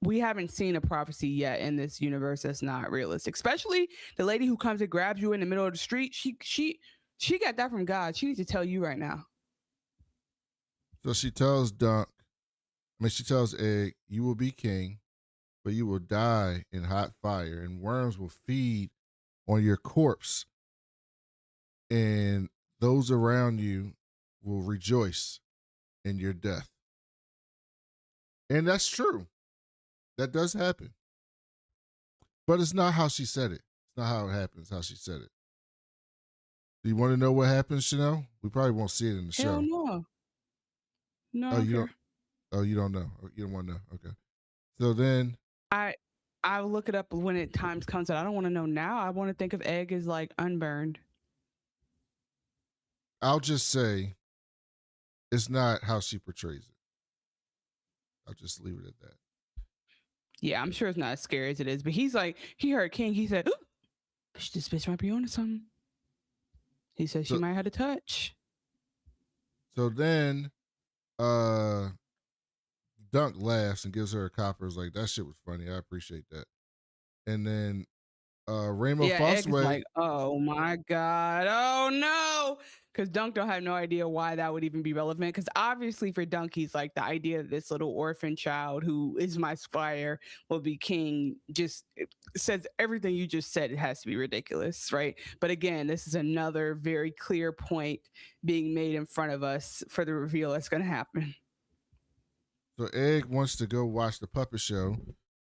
we haven't seen a prophecy yet in this universe that's not realistic. Especially the lady who comes and grabs you in the middle of the street. She got that from God. She needs to tell you right now. So she tells Egg, "You will be king, but you will die in hot fire, and worms will feed on your corpse, and those around you will rejoice in your death." And that's true. That does happen. But it's not how she said it. It's not how it happens, how she said it. Do you want to know what happens, Chanel? We probably won't see it in the show. Hell no. No, Oh, I don't you care. don't. Oh, you don't know. You don't want to know. Okay. So then, I'll look it up when it times comes out. I don't want to know now. I want to think of Egg as like unburned. I'll just say, it's not how she portrays it. I'll just leave it at that. Yeah, I'm sure it's not as scary as it is. But he's like, he heard King. He said, "Ooh, this bitch might be onto something." He said she might have a touch. So then, Dunk laughs and gives her a copper. Is like, "That shit was funny. I appreciate that." And then Raymond Egg is Fosway, like, oh my God. Oh no. Because Dunk don't have no idea why that would even be relevant. Because obviously for Dunk, he's like, the idea that this little orphan child who is my squire will be king just says everything you just said. It has to be ridiculous, right? But again, this is another very clear point being made in front of us for the reveal that's going to happen. so Egg wants to go watch the puppet show,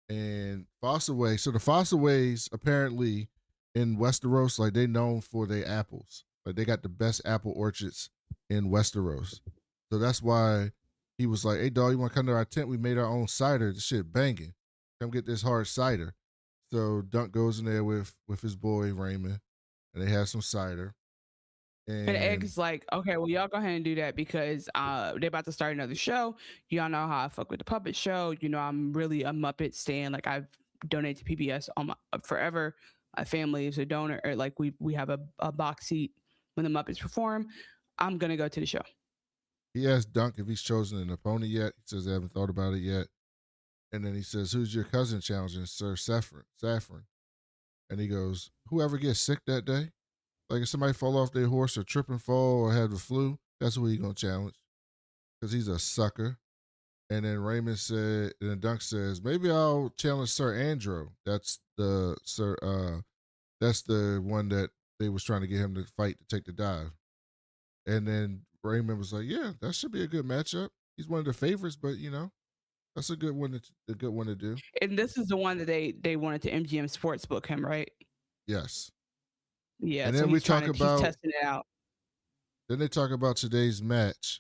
and Fosaway. So the Fosaways apparently in Westeros, like they known for their apples. Like they got the best apple orchards in Westeros. So that's why he was like, "Hey dog, you want to come to our tent? We made our own cider. This shit banging. Come get this hard cider." So Dunk goes in there with his boy Raymond, and they have some cider. And Egg's like, okay, well, y'all go ahead and do that because they're about to start another show. Y'all know how I fuck with the puppet show. You know, I'm really a Muppet stan. Like I've donated to PBS on my forever. My family is a donor. Or like we have a box seat when the Muppets perform. I'm gonna go to the show. He asked Dunk if he's chosen an opponent yet. He says, "I haven't thought about it yet." And then he says, "Who's your cousin challenging, Sir Saffron?" And he goes, "Whoever gets sick that day. Like if somebody fall off their horse or trip and fall or have the flu, that's who he gonna challenge. Because he's a sucker." And then Raymond said, and then Dunk says, "Maybe I'll challenge Sir Andrew. That's the that's the one that they was trying to get him to fight to take the dive." And then Raymond was like, "Yeah, that should be a good matchup. He's one of the favorites, but that's a good one to do." And this is the one that they wanted to MGM Sportsbook him, right? Yes. Yeah. And so then he's testing it out. Then they talk about today's match,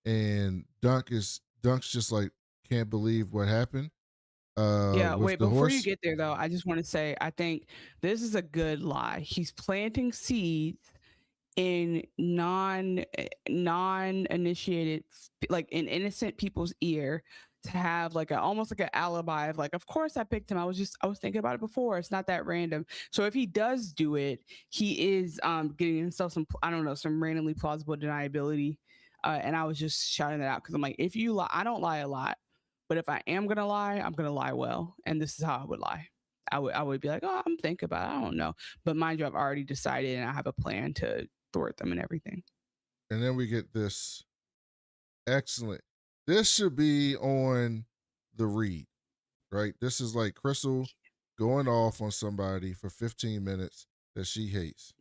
and Dunk's just like can't believe what happened. Yeah, with wait, the before you horse. get there though, I just want to say I think this is a good lie. He's planting seeds in non initiated, like in innocent people's ear, to have like a almost like an alibi of like, of course I picked him. I was thinking about it before. It's not that random. So if he does do it, he is getting himself some, I don't know, some randomly plausible deniability. And I was just shouting that out because I'm like, if you lie, I don't lie a lot, but if I am gonna lie, I'm gonna lie well. And this is how I would lie. I would be like, oh, I'm thinking about it. I don't know. But mind you, I've already decided and I have a plan to thwart them and everything. And then we get this excellent. This should be on the read, right? This is like Crystal going off on somebody for 15 minutes that she hates.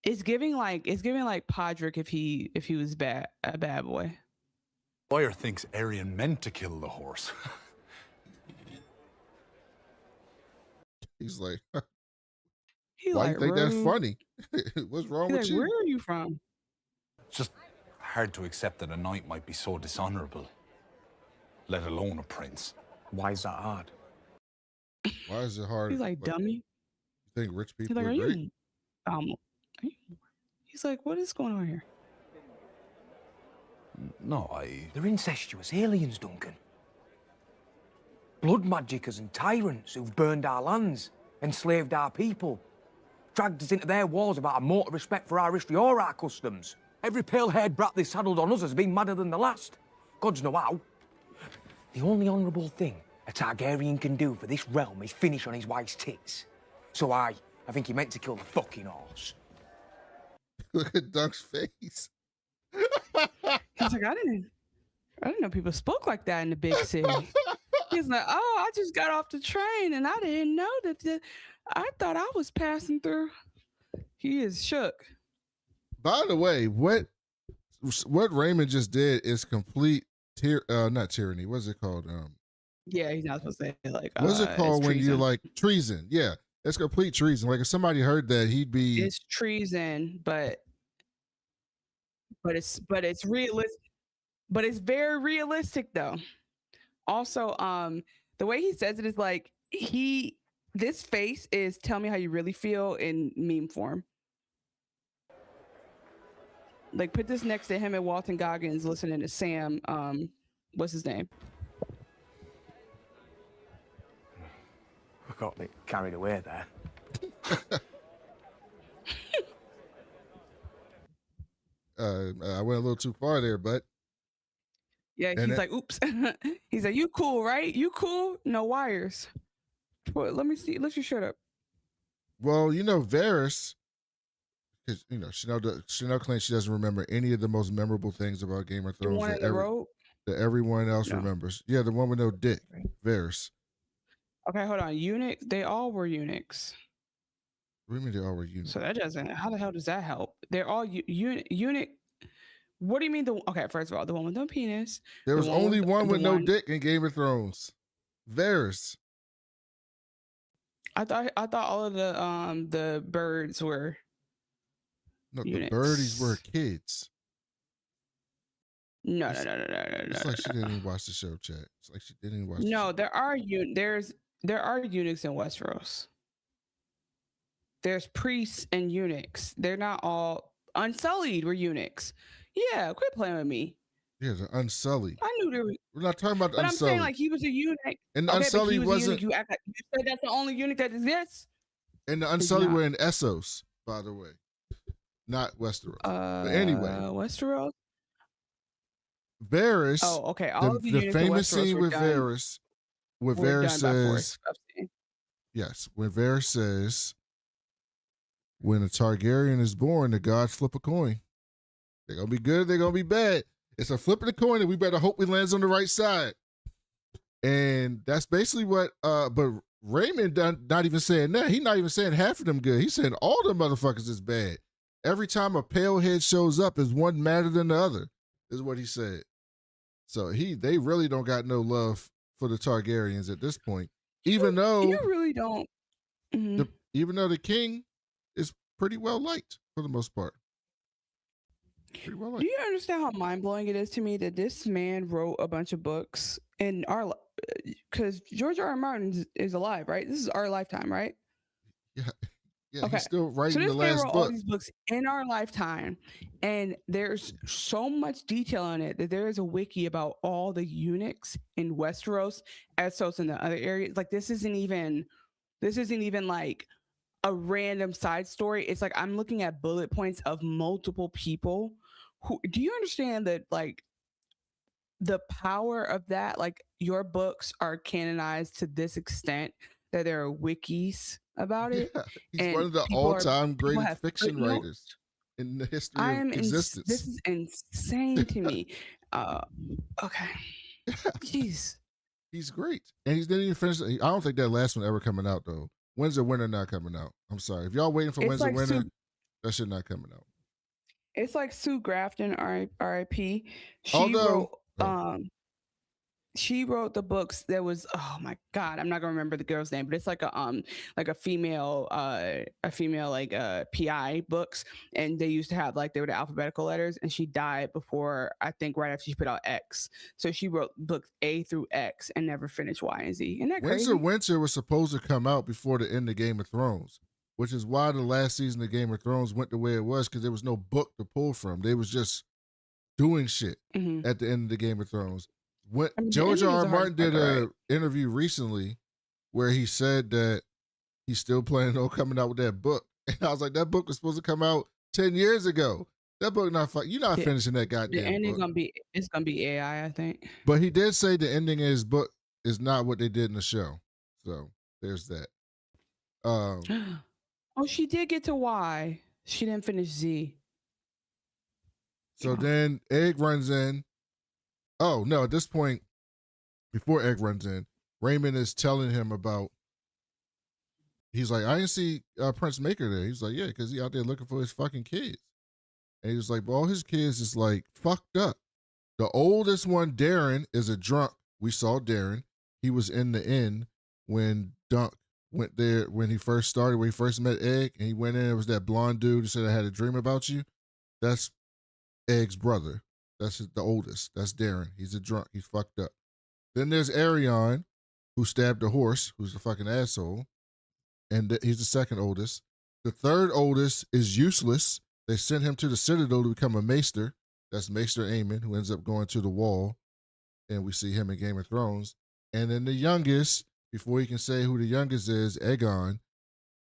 It's giving like Podrick if he was a bad boy. Squire thinks Aerion meant to kill the horse. He's like, He Why like you think that's rude. funny? What's wrong He's with like, you? where are you from? It's just hard to accept that a knight might be so dishonorable, let alone a prince. Why is that hard? Why is it hard? He's like, Like, dummy. you think rich He's people like, are are great? you he's like, what is going on here? No, They're incestuous aliens, Duncan. Blood magickers and tyrants who've burned our lands, enslaved our people, dragged us into their wars without a mote of respect for our history or our customs. Every pale-haired brat they saddled on us has been madder than the last. Gods know how. The only honourable thing a Targaryen can do for this realm is finish on his wife's tits. So I think he meant to kill the fucking horse. Look at Dunk's face. He's like, I didn't know people spoke like that in the big city. He's like, oh, I just got off the train and I didn't know that. I thought I was passing through. He is shook. By the way, what Raymond just did is complete not tyranny. What's it called? Yeah, he's not supposed to say like. What's it called when you're treason. like treason? Yeah, it's complete treason. Like if somebody heard that, he'd be. It's treason, but it's realistic. But it's very realistic though. Also, the way he says it is like this face is tell me how you really feel in meme form. Like put this next to him and Walton Goggins listening to Sam. What's his name? I got a bit carried away there. I went a little too far there, but Yeah, he's like, oops. He's like, you cool, right? You cool? No wires. Well, let me see. Let's just shut up. well, Varys, because Chanel claims she doesn't remember any of the most memorable things about Game of The Thrones one in the road. that everyone else No. remembers. Yeah, the one with no dick, Varys. Okay, hold on. Eunuchs. They all were eunuchs. What do you mean they all were eunuchs? So that doesn't. How the hell does that help? They're all eunuch. What do you mean? Okay, first of all, the one with no penis. There was only one with no one- dick in Game of Thrones. Varys. I thought all of the birds were. No, Eunuchs. the birdies were kids. No. It's like she didn't even watch the show, chat. It's like she didn't even watch. No, the show. there are eunuchs in Westeros. There's priests and eunuchs. They're not all Unsullied were eunuchs. Yeah, quit playing with me. Yeah, the Unsullied. I knew there was. We're not talking about the But I'm Unsullied. saying like he was a eunuch. And the Okay, but he Unsullied was a wasn't. eunuch. You act like you said that's the only eunuch that exists. And the Unsullied not. were in Essos, by the way, not Westeros. But anyway, Westeros. Varys. Oh, okay. All of the eunuchs in famous Westeros scene were with done, Varys, where were Varys done by says, force. I've seen. yes, when Varys says, when a Targaryen is born, the gods flip a coin. They're gonna be good, they're gonna be bad. It's a flip of the coin, and we better hope we lands on the right side. And that's basically what but Raymond not even saying that. He's not even saying half of them good. He's saying all the motherfuckers is bad. Every time a pale head shows up, is one madder than the other, is what he said. So they really don't got no love for the Targaryens at this point. Even though You really don't. Mhm. even though the king is pretty well liked for the most part. Pretty well Do liked. you understand how mind blowing it is to me that this man wrote a bunch of books in our, because George R.R. Martin is alive, right? This is our lifetime, right? Yeah, Okay. he's still So writing this the man last wrote all book. these books in our lifetime, and there's so much detail in it that there is a wiki about all the eunuchs in Westeros, Essos, and the other areas. Like this isn't even like a random side story. It's like I'm looking at bullet points of multiple people. Who do you understand that? Like the power of that. Like your books are canonized to this extent that there are wikis about it. Yeah, he's and one of the people all-time people greatest have fiction footnotes. writers in the history I of am existence. this is insane to me. Okay. Jeez. He's great, and he didn't even finish. I don't think that last one ever coming out though. When's the Winter not coming out? I'm sorry if y'all waiting for It's When's like the Winter. Sue- That shit not coming out. It's like Sue Grafton, R.I.P. She Although- wrote she wrote the books. There was, oh my god, I'm not gonna remember the girl's name, but it's like a female like PI books, and they used to have like they were the alphabetical letters, and she died before, I think right after she put out X. So she wrote books A through X and never finished Y and Z. Isn't that crazy? Winter was supposed to come out before the end of Game of Thrones, which is why the last season of Game of Thrones went the way it was, because there was no book to pull from. They was just doing shit at the end of the Game of Thrones. When George R.R. Martin did an interview recently where he said that he's still planning on coming out with that book. And I was like, that book was supposed to come out 10 years ago. That book you're not finishing that goddamn the ending book. It's gonna be AI, I think. But he did say the ending of his book is not what they did in the show. So there's that. Oh, she did get to Y. She didn't finish Z. So then Egg runs in. Oh, no, at this point, before Egg runs in, Raymond is telling him about, he's like, I didn't see Prince Maekar there. He's like, yeah, because he out there looking for his fucking kids. And he was like, but all his kids is like fucked up. The oldest one, Daeron, is a drunk. We saw Daeron. He was in the inn when Dunk went there, when he first started, when he first met Egg, and he went in, it was that blonde dude who said, I had a dream about you. That's Egg's brother. That's the oldest. That's Daeron. He's a drunk. He's fucked up. Then there's Aegon, who stabbed a horse, who's a fucking asshole. And he's the second oldest. The third oldest is useless. They sent him to the Citadel to become a maester. That's Maester Aemon, who ends up going to the wall. And we see him in Game of Thrones. And then the youngest, before you can say who the youngest is, Aegon,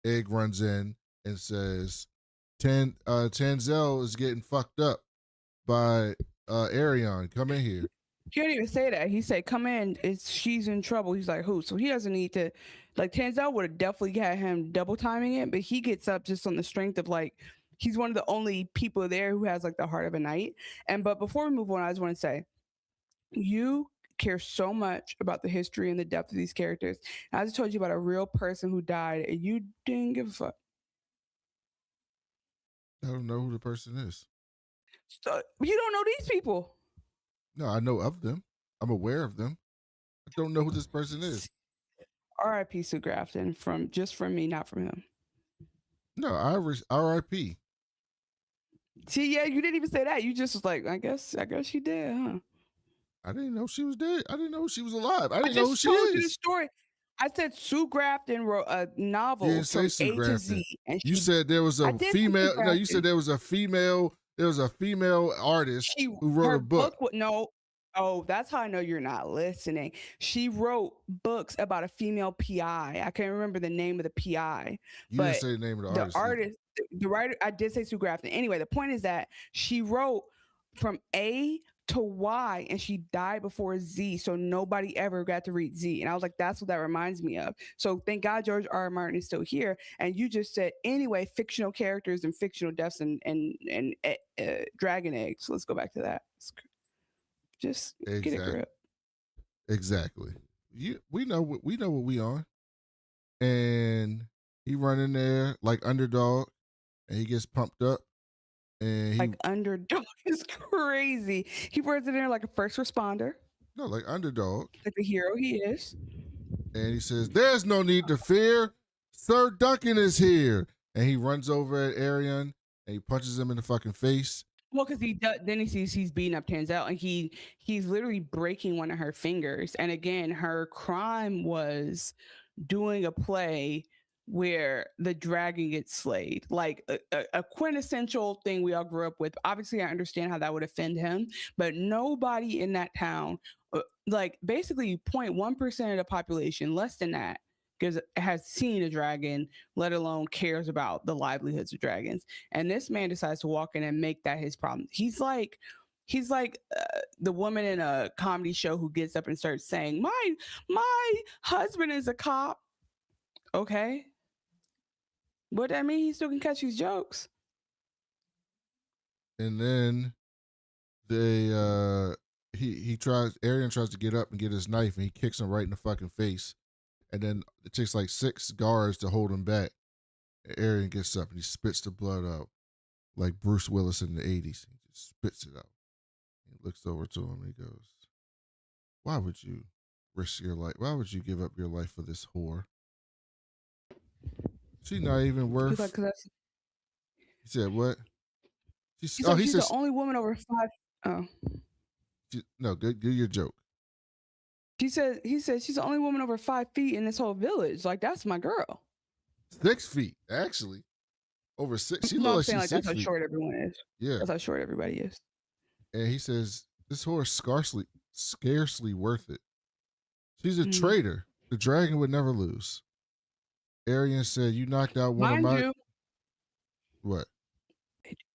Egg runs in and says, Tanzel is getting fucked up by Aegon. Come in here. He didn't even say that. He said, come in, she's in trouble. He's like, who? So he doesn't need to, like, Tanzel would have definitely had him double timing it, but he gets up just on the strength of, like, he's one of the only people there who has, like, the heart of a knight. But before we move on, I just want to say, you care so much about the history and the depth of these characters. And I just told you about a real person who died, and you didn't give a fuck. I don't know who the person is. So, you don't know these people. No, I know of them. I'm aware of them. I don't know who this person is. R.I.P. Sue Grafton, from me, not from him. No, R.I.P. See, yeah, you didn't even say that. You just was like, I guess she did, huh? I didn't know she was dead. I didn't know she was alive. I didn't know who she is. You the story. I said Sue Grafton wrote a novel from A to Z. And you said there was a female. No, you said there was a female. There was a female artist who wrote a book. Oh, that's how I know you're not listening. She wrote books about a female PI. I can't remember the name of the PI. You didn't say the name of the artist. The writer, I did say Sue Grafton. Anyway, the point is that she wrote from A to Y, and she died before Z, so nobody ever got to read Z. And I was like, that's what that reminds me of. So thank God George R.R. Martin is still here. And you just said, anyway, fictional characters and fictional deaths and dragon eggs. Let's go back to that. Just get a grip. Exactly. We know what we on. And he run in there like underdog, and he gets pumped up. And like underdog is crazy. He runs in there like a first responder. No, like underdog. Like the hero he is. And he says, there's no need to fear. Sir Duncan is here. And he runs over at Aegon and he punches him in the fucking face. Well, because then he sees he's beating up Tanzel, and he's literally breaking one of her fingers. And again, her crime was doing a play where the dragon gets slayed, like a quintessential thing we all grew up with. Obviously, I understand how that would offend him, but nobody in that town, like basically 0.1% of the population, less than that, because has seen a dragon, let alone cares about the livelihoods of dragons. And this man decides to walk in and make that his problem. He's like the woman in a comedy show who gets up and starts saying, my husband is a cop. Okay. But I mean, he still can catch these jokes. And then Aegon tries to get up and get his knife, and he kicks him right in the fucking face. And then it takes like 6 guards to hold him back. And Aegon gets up and he spits the blood out like Bruce Willis in the 80s. He just spits it out. He looks over to him and he goes, why would you risk your life? Why would you give up your life for this whore? She's not even He's worth. like, 'cause that's, He said what? he's Oh, like, he she's says the only woman over 5. Oh, no. Do your joke. he said she's the only woman over 5 feet in this whole village. Like, that's my girl. 6 feet, actually. Over 6. She No, I'm looks saying like like she's that's 6 how feet. short everyone is. Yeah. That's how short everybody is. And he says, this whore is scarcely worth it. She's a Mhm. traitor. The dragon would never lose. Arian said, you knocked out one Mind of my... you, What?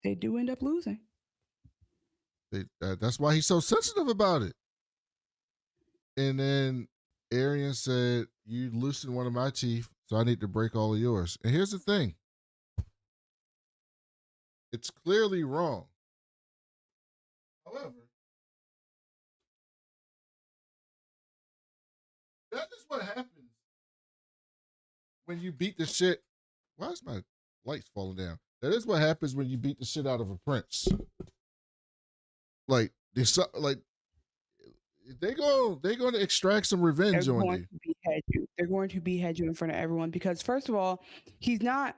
they do end up losing. That's why he's so sensitive about it. And then Arian said, you loosened one of my teeth, so I need to break all of yours. And here's the thing. It's clearly wrong. However, that is what happens when you beat the shit. Why is my lights falling down? That is what happens when you beat the shit out of a prince. Like they're going to extract some revenge They're on going you. to behead you. They're going to behead you in front of everyone because, first of all, he's not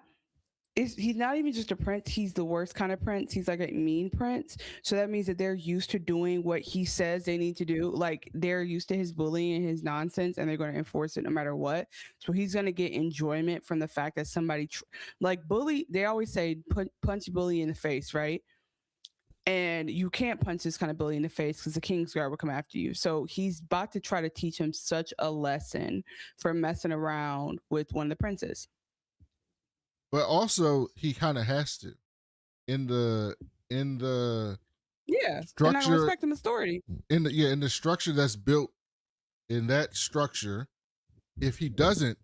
even just a prince. He's the worst kind of prince. He's like a mean prince. So that means that they're used to doing what he says they need to do. Like, they're used to his bullying and his nonsense, and they're going to enforce it no matter what. So he's going to get enjoyment from the fact that somebody like bully. They always say punch bully in the face, right? And you can't punch this kind of bully in the face because the Kingsguard will come after you. So he's about to try to teach him such a lesson for messing around with one of the princes. But also, he kind of has to. In the Yeah, structure, and I respect him authority. in the structure that's built in that structure, if he doesn't,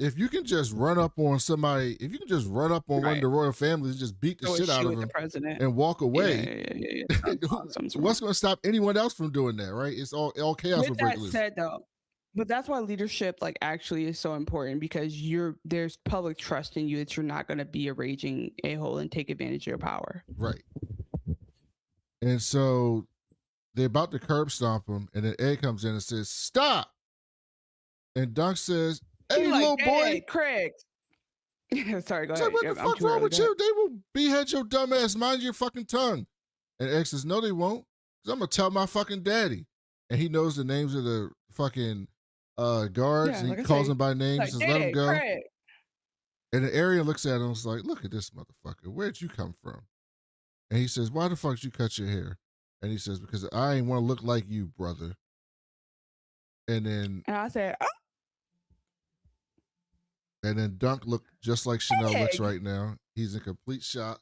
if you can just run up on somebody, if you can just run up on one of the royal families and just beat the shit out of him and walk away, what's going to stop anyone else from doing that, right? It's all chaos will With break that loose. said, though, but that's why leadership like actually is so important, because there's public trust in you that you're not going to be a raging a-hole and take advantage of your power. Right. And so they're about to curb stomp him, and then Ed comes in and says, stop. And Dunk says, hey, little boy. Craig. Sorry, go ahead. What the fuck wrong with you? They will behead your dumb ass. Mind your fucking tongue. And Ed says, no, they won't. Because I'm going to tell my fucking daddy. And he knows the names of the fucking guards. And he calls them by name. He says, let them go. Craig. And the Arian looks at him and is like, look at this motherfucker. Where'd you come from? And he says, why the fuck did you cut your hair? And he says, because I ain't want to look like you, brother. And I said, oh. And then Dunk looked just like Chanel looks right now. He's in complete shock.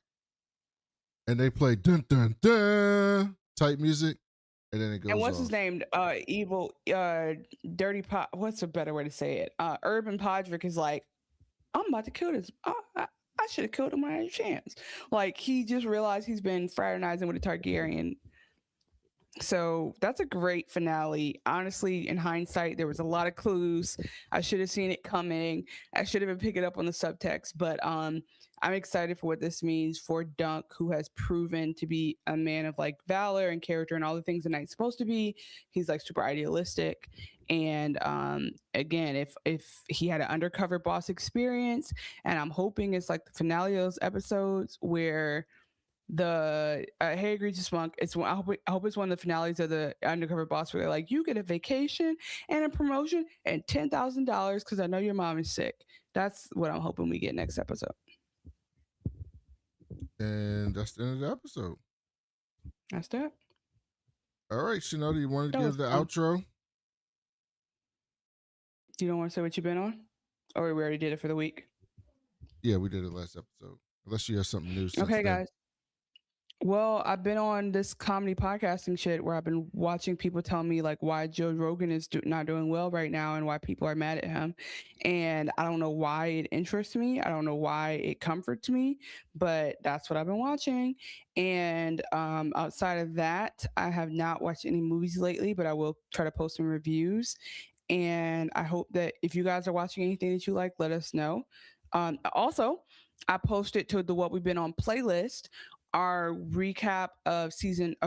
And they play dun dun dun type music. And then it goes. And what's his name? Evil, Dirty Pot. What's a better way to say it? Urban Podrick is like, I'm about to kill this. I should have killed him when I had a chance. Like, he just realized he's been fraternizing with a Targaryen. So that's a great finale. Honestly, in hindsight, there was a lot of clues. I should have seen it coming. I should have been picking up on the subtext. But I'm excited for what this means for Dunk, who has proven to be a man of like valor and character and all the things a knight's supposed to be. He's like super idealistic. And again, if he had an undercover boss experience, and I'm hoping it's like the finale of those episodes where the Hey Egregious Monk, I hope it's one of the finales of the undercover boss where they're like, you get a vacation and a promotion and $10,000 because I know your mom is sick. That's what I'm hoping we get next episode. And that's the end of the episode. That's that. All right, Chanel, do you want to give the outro? You don't want to say what you've been on? Or we already did it for the week? Yeah, we did it last episode. Unless you have something new. Okay, guys. Well, I've been on this comedy podcasting shit where I've been watching people tell me like why Joe Rogan is not doing well right now and why people are mad at him. And I don't know why it interests me. I don't know why it comforts me, but that's what I've been watching. And outside of that, I have not watched any movies lately, but I will try to post some reviews. And I hope that if you guys are watching anything that you like, let us know. Also, I posted to the What We've Been On playlist our recap of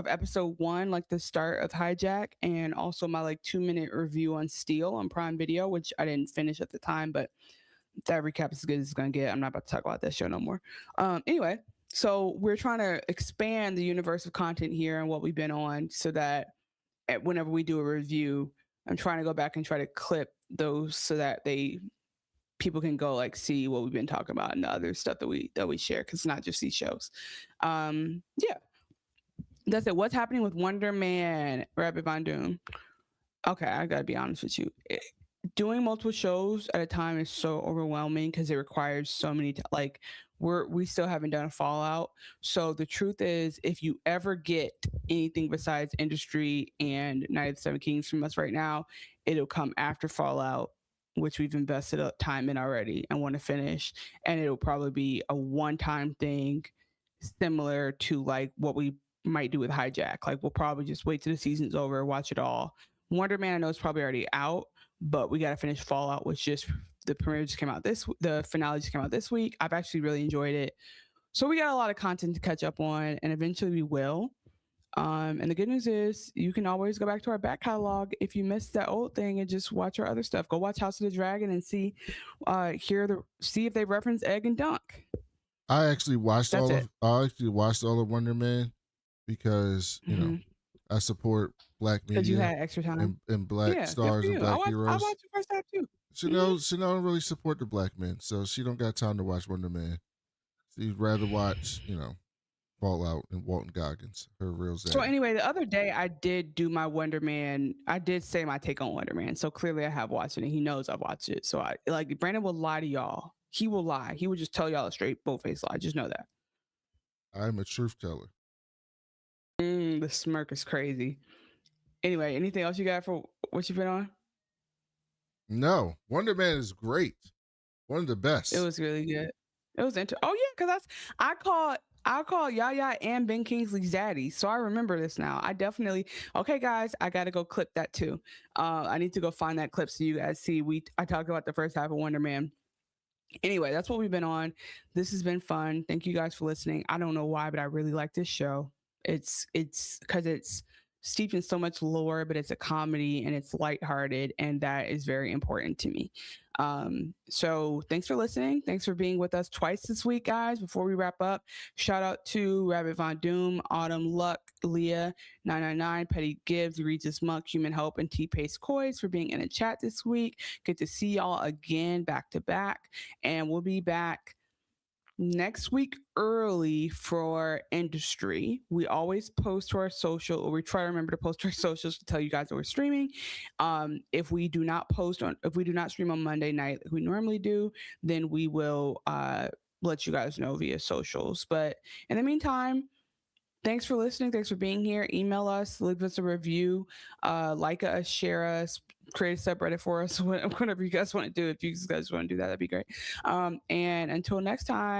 episode 1, like the start of Hijack, and also my like 2-minute review on Steel on Prime Video, which I didn't finish at the time, but that recap is as good as it's gonna get. I'm not about to talk about that show no more. Anyway, so we're trying to expand the universe of content here and what we've been on, so that whenever we do a review, I'm trying to go back and try to clip those so that people can go like see what we've been talking about and the other stuff that we share, because it's not just these shows. Yeah, that's it. What's happening with Wonder Man, Rabbit Von Doom? Okay, I gotta be honest with you. Doing multiple shows at a time is so overwhelming because it requires so many like we still haven't done a Fallout. So the truth is, if you ever get anything besides Industry and Night of the Seven Kings from us right now, it'll come after Fallout, which we've invested time in already and want to finish, and it'll probably be a one-time thing, similar to like what we might do with Hijack. Like we'll probably just wait till the season's over, watch it all. Wonder Man, I know it's probably already out, but we got to finish Fallout, which the finale just came out this week. I've actually really enjoyed it. So we got a lot of content to catch up on, and eventually we will. And the good news is you can always go back to our back catalog if you missed that old thing and just watch our other stuff. Go watch House of the Dragon and see if they reference Egg and Dunk. I actually watched all of Wonder Man because you know I support Black media. Because you had extra time and Black stars and Black heroes. I watched the first half too. She don't really support the Black men, so she don't got time to watch Wonder Man. She'd rather watch, Fallout and Walton Goggins, her real Zach. So anyway, the other day I did do my Wonder Man. I did say my take on Wonder Man. So clearly I have watched it and he knows I've watched it. So Brandon will lie to y'all. He will lie. He will just tell y'all a straight bull-faced lie. Just know that. I'm a truth teller. The smirk is crazy. Anyway, anything else you got for what you've been on? No, Wonder Man is great. One of the best. It was really good. It was because I called Yaya and Ben Kingsley zaddy, so I remember this now. Okay, guys, I gotta go clip that too. I need to go find that clip so you guys see. I talked about the first half of Wonder Man. Anyway, that's what we've been on. This has been fun. Thank you guys for listening. I don't know why, but I really like this show. It's because it's steeped in so much lore, but it's a comedy and it's lighthearted, and that is very important to me. So thanks for listening. Thanks for being with us twice this week, guys. Before we wrap up, shout out to Rabbit Von Doom, Autumn Luck, Leah 999, Petty Gibbs, Regis Monk, Human Hope, and T-Pace Coys for being in the chat this week. Good to see y'all again back to back, and we'll be back next week early for Industry. We always post to our social, or we try to remember to post to our socials to tell you guys that we're streaming. If we do not stream on Monday night like we normally do, then we will let you guys know via socials. But in the meantime, thanks for listening. Thanks for being here. Email us, leave us a review, like us, share us, create a subreddit for us, whatever you guys want to do. If you guys want to do that, that'd be great. And until next time.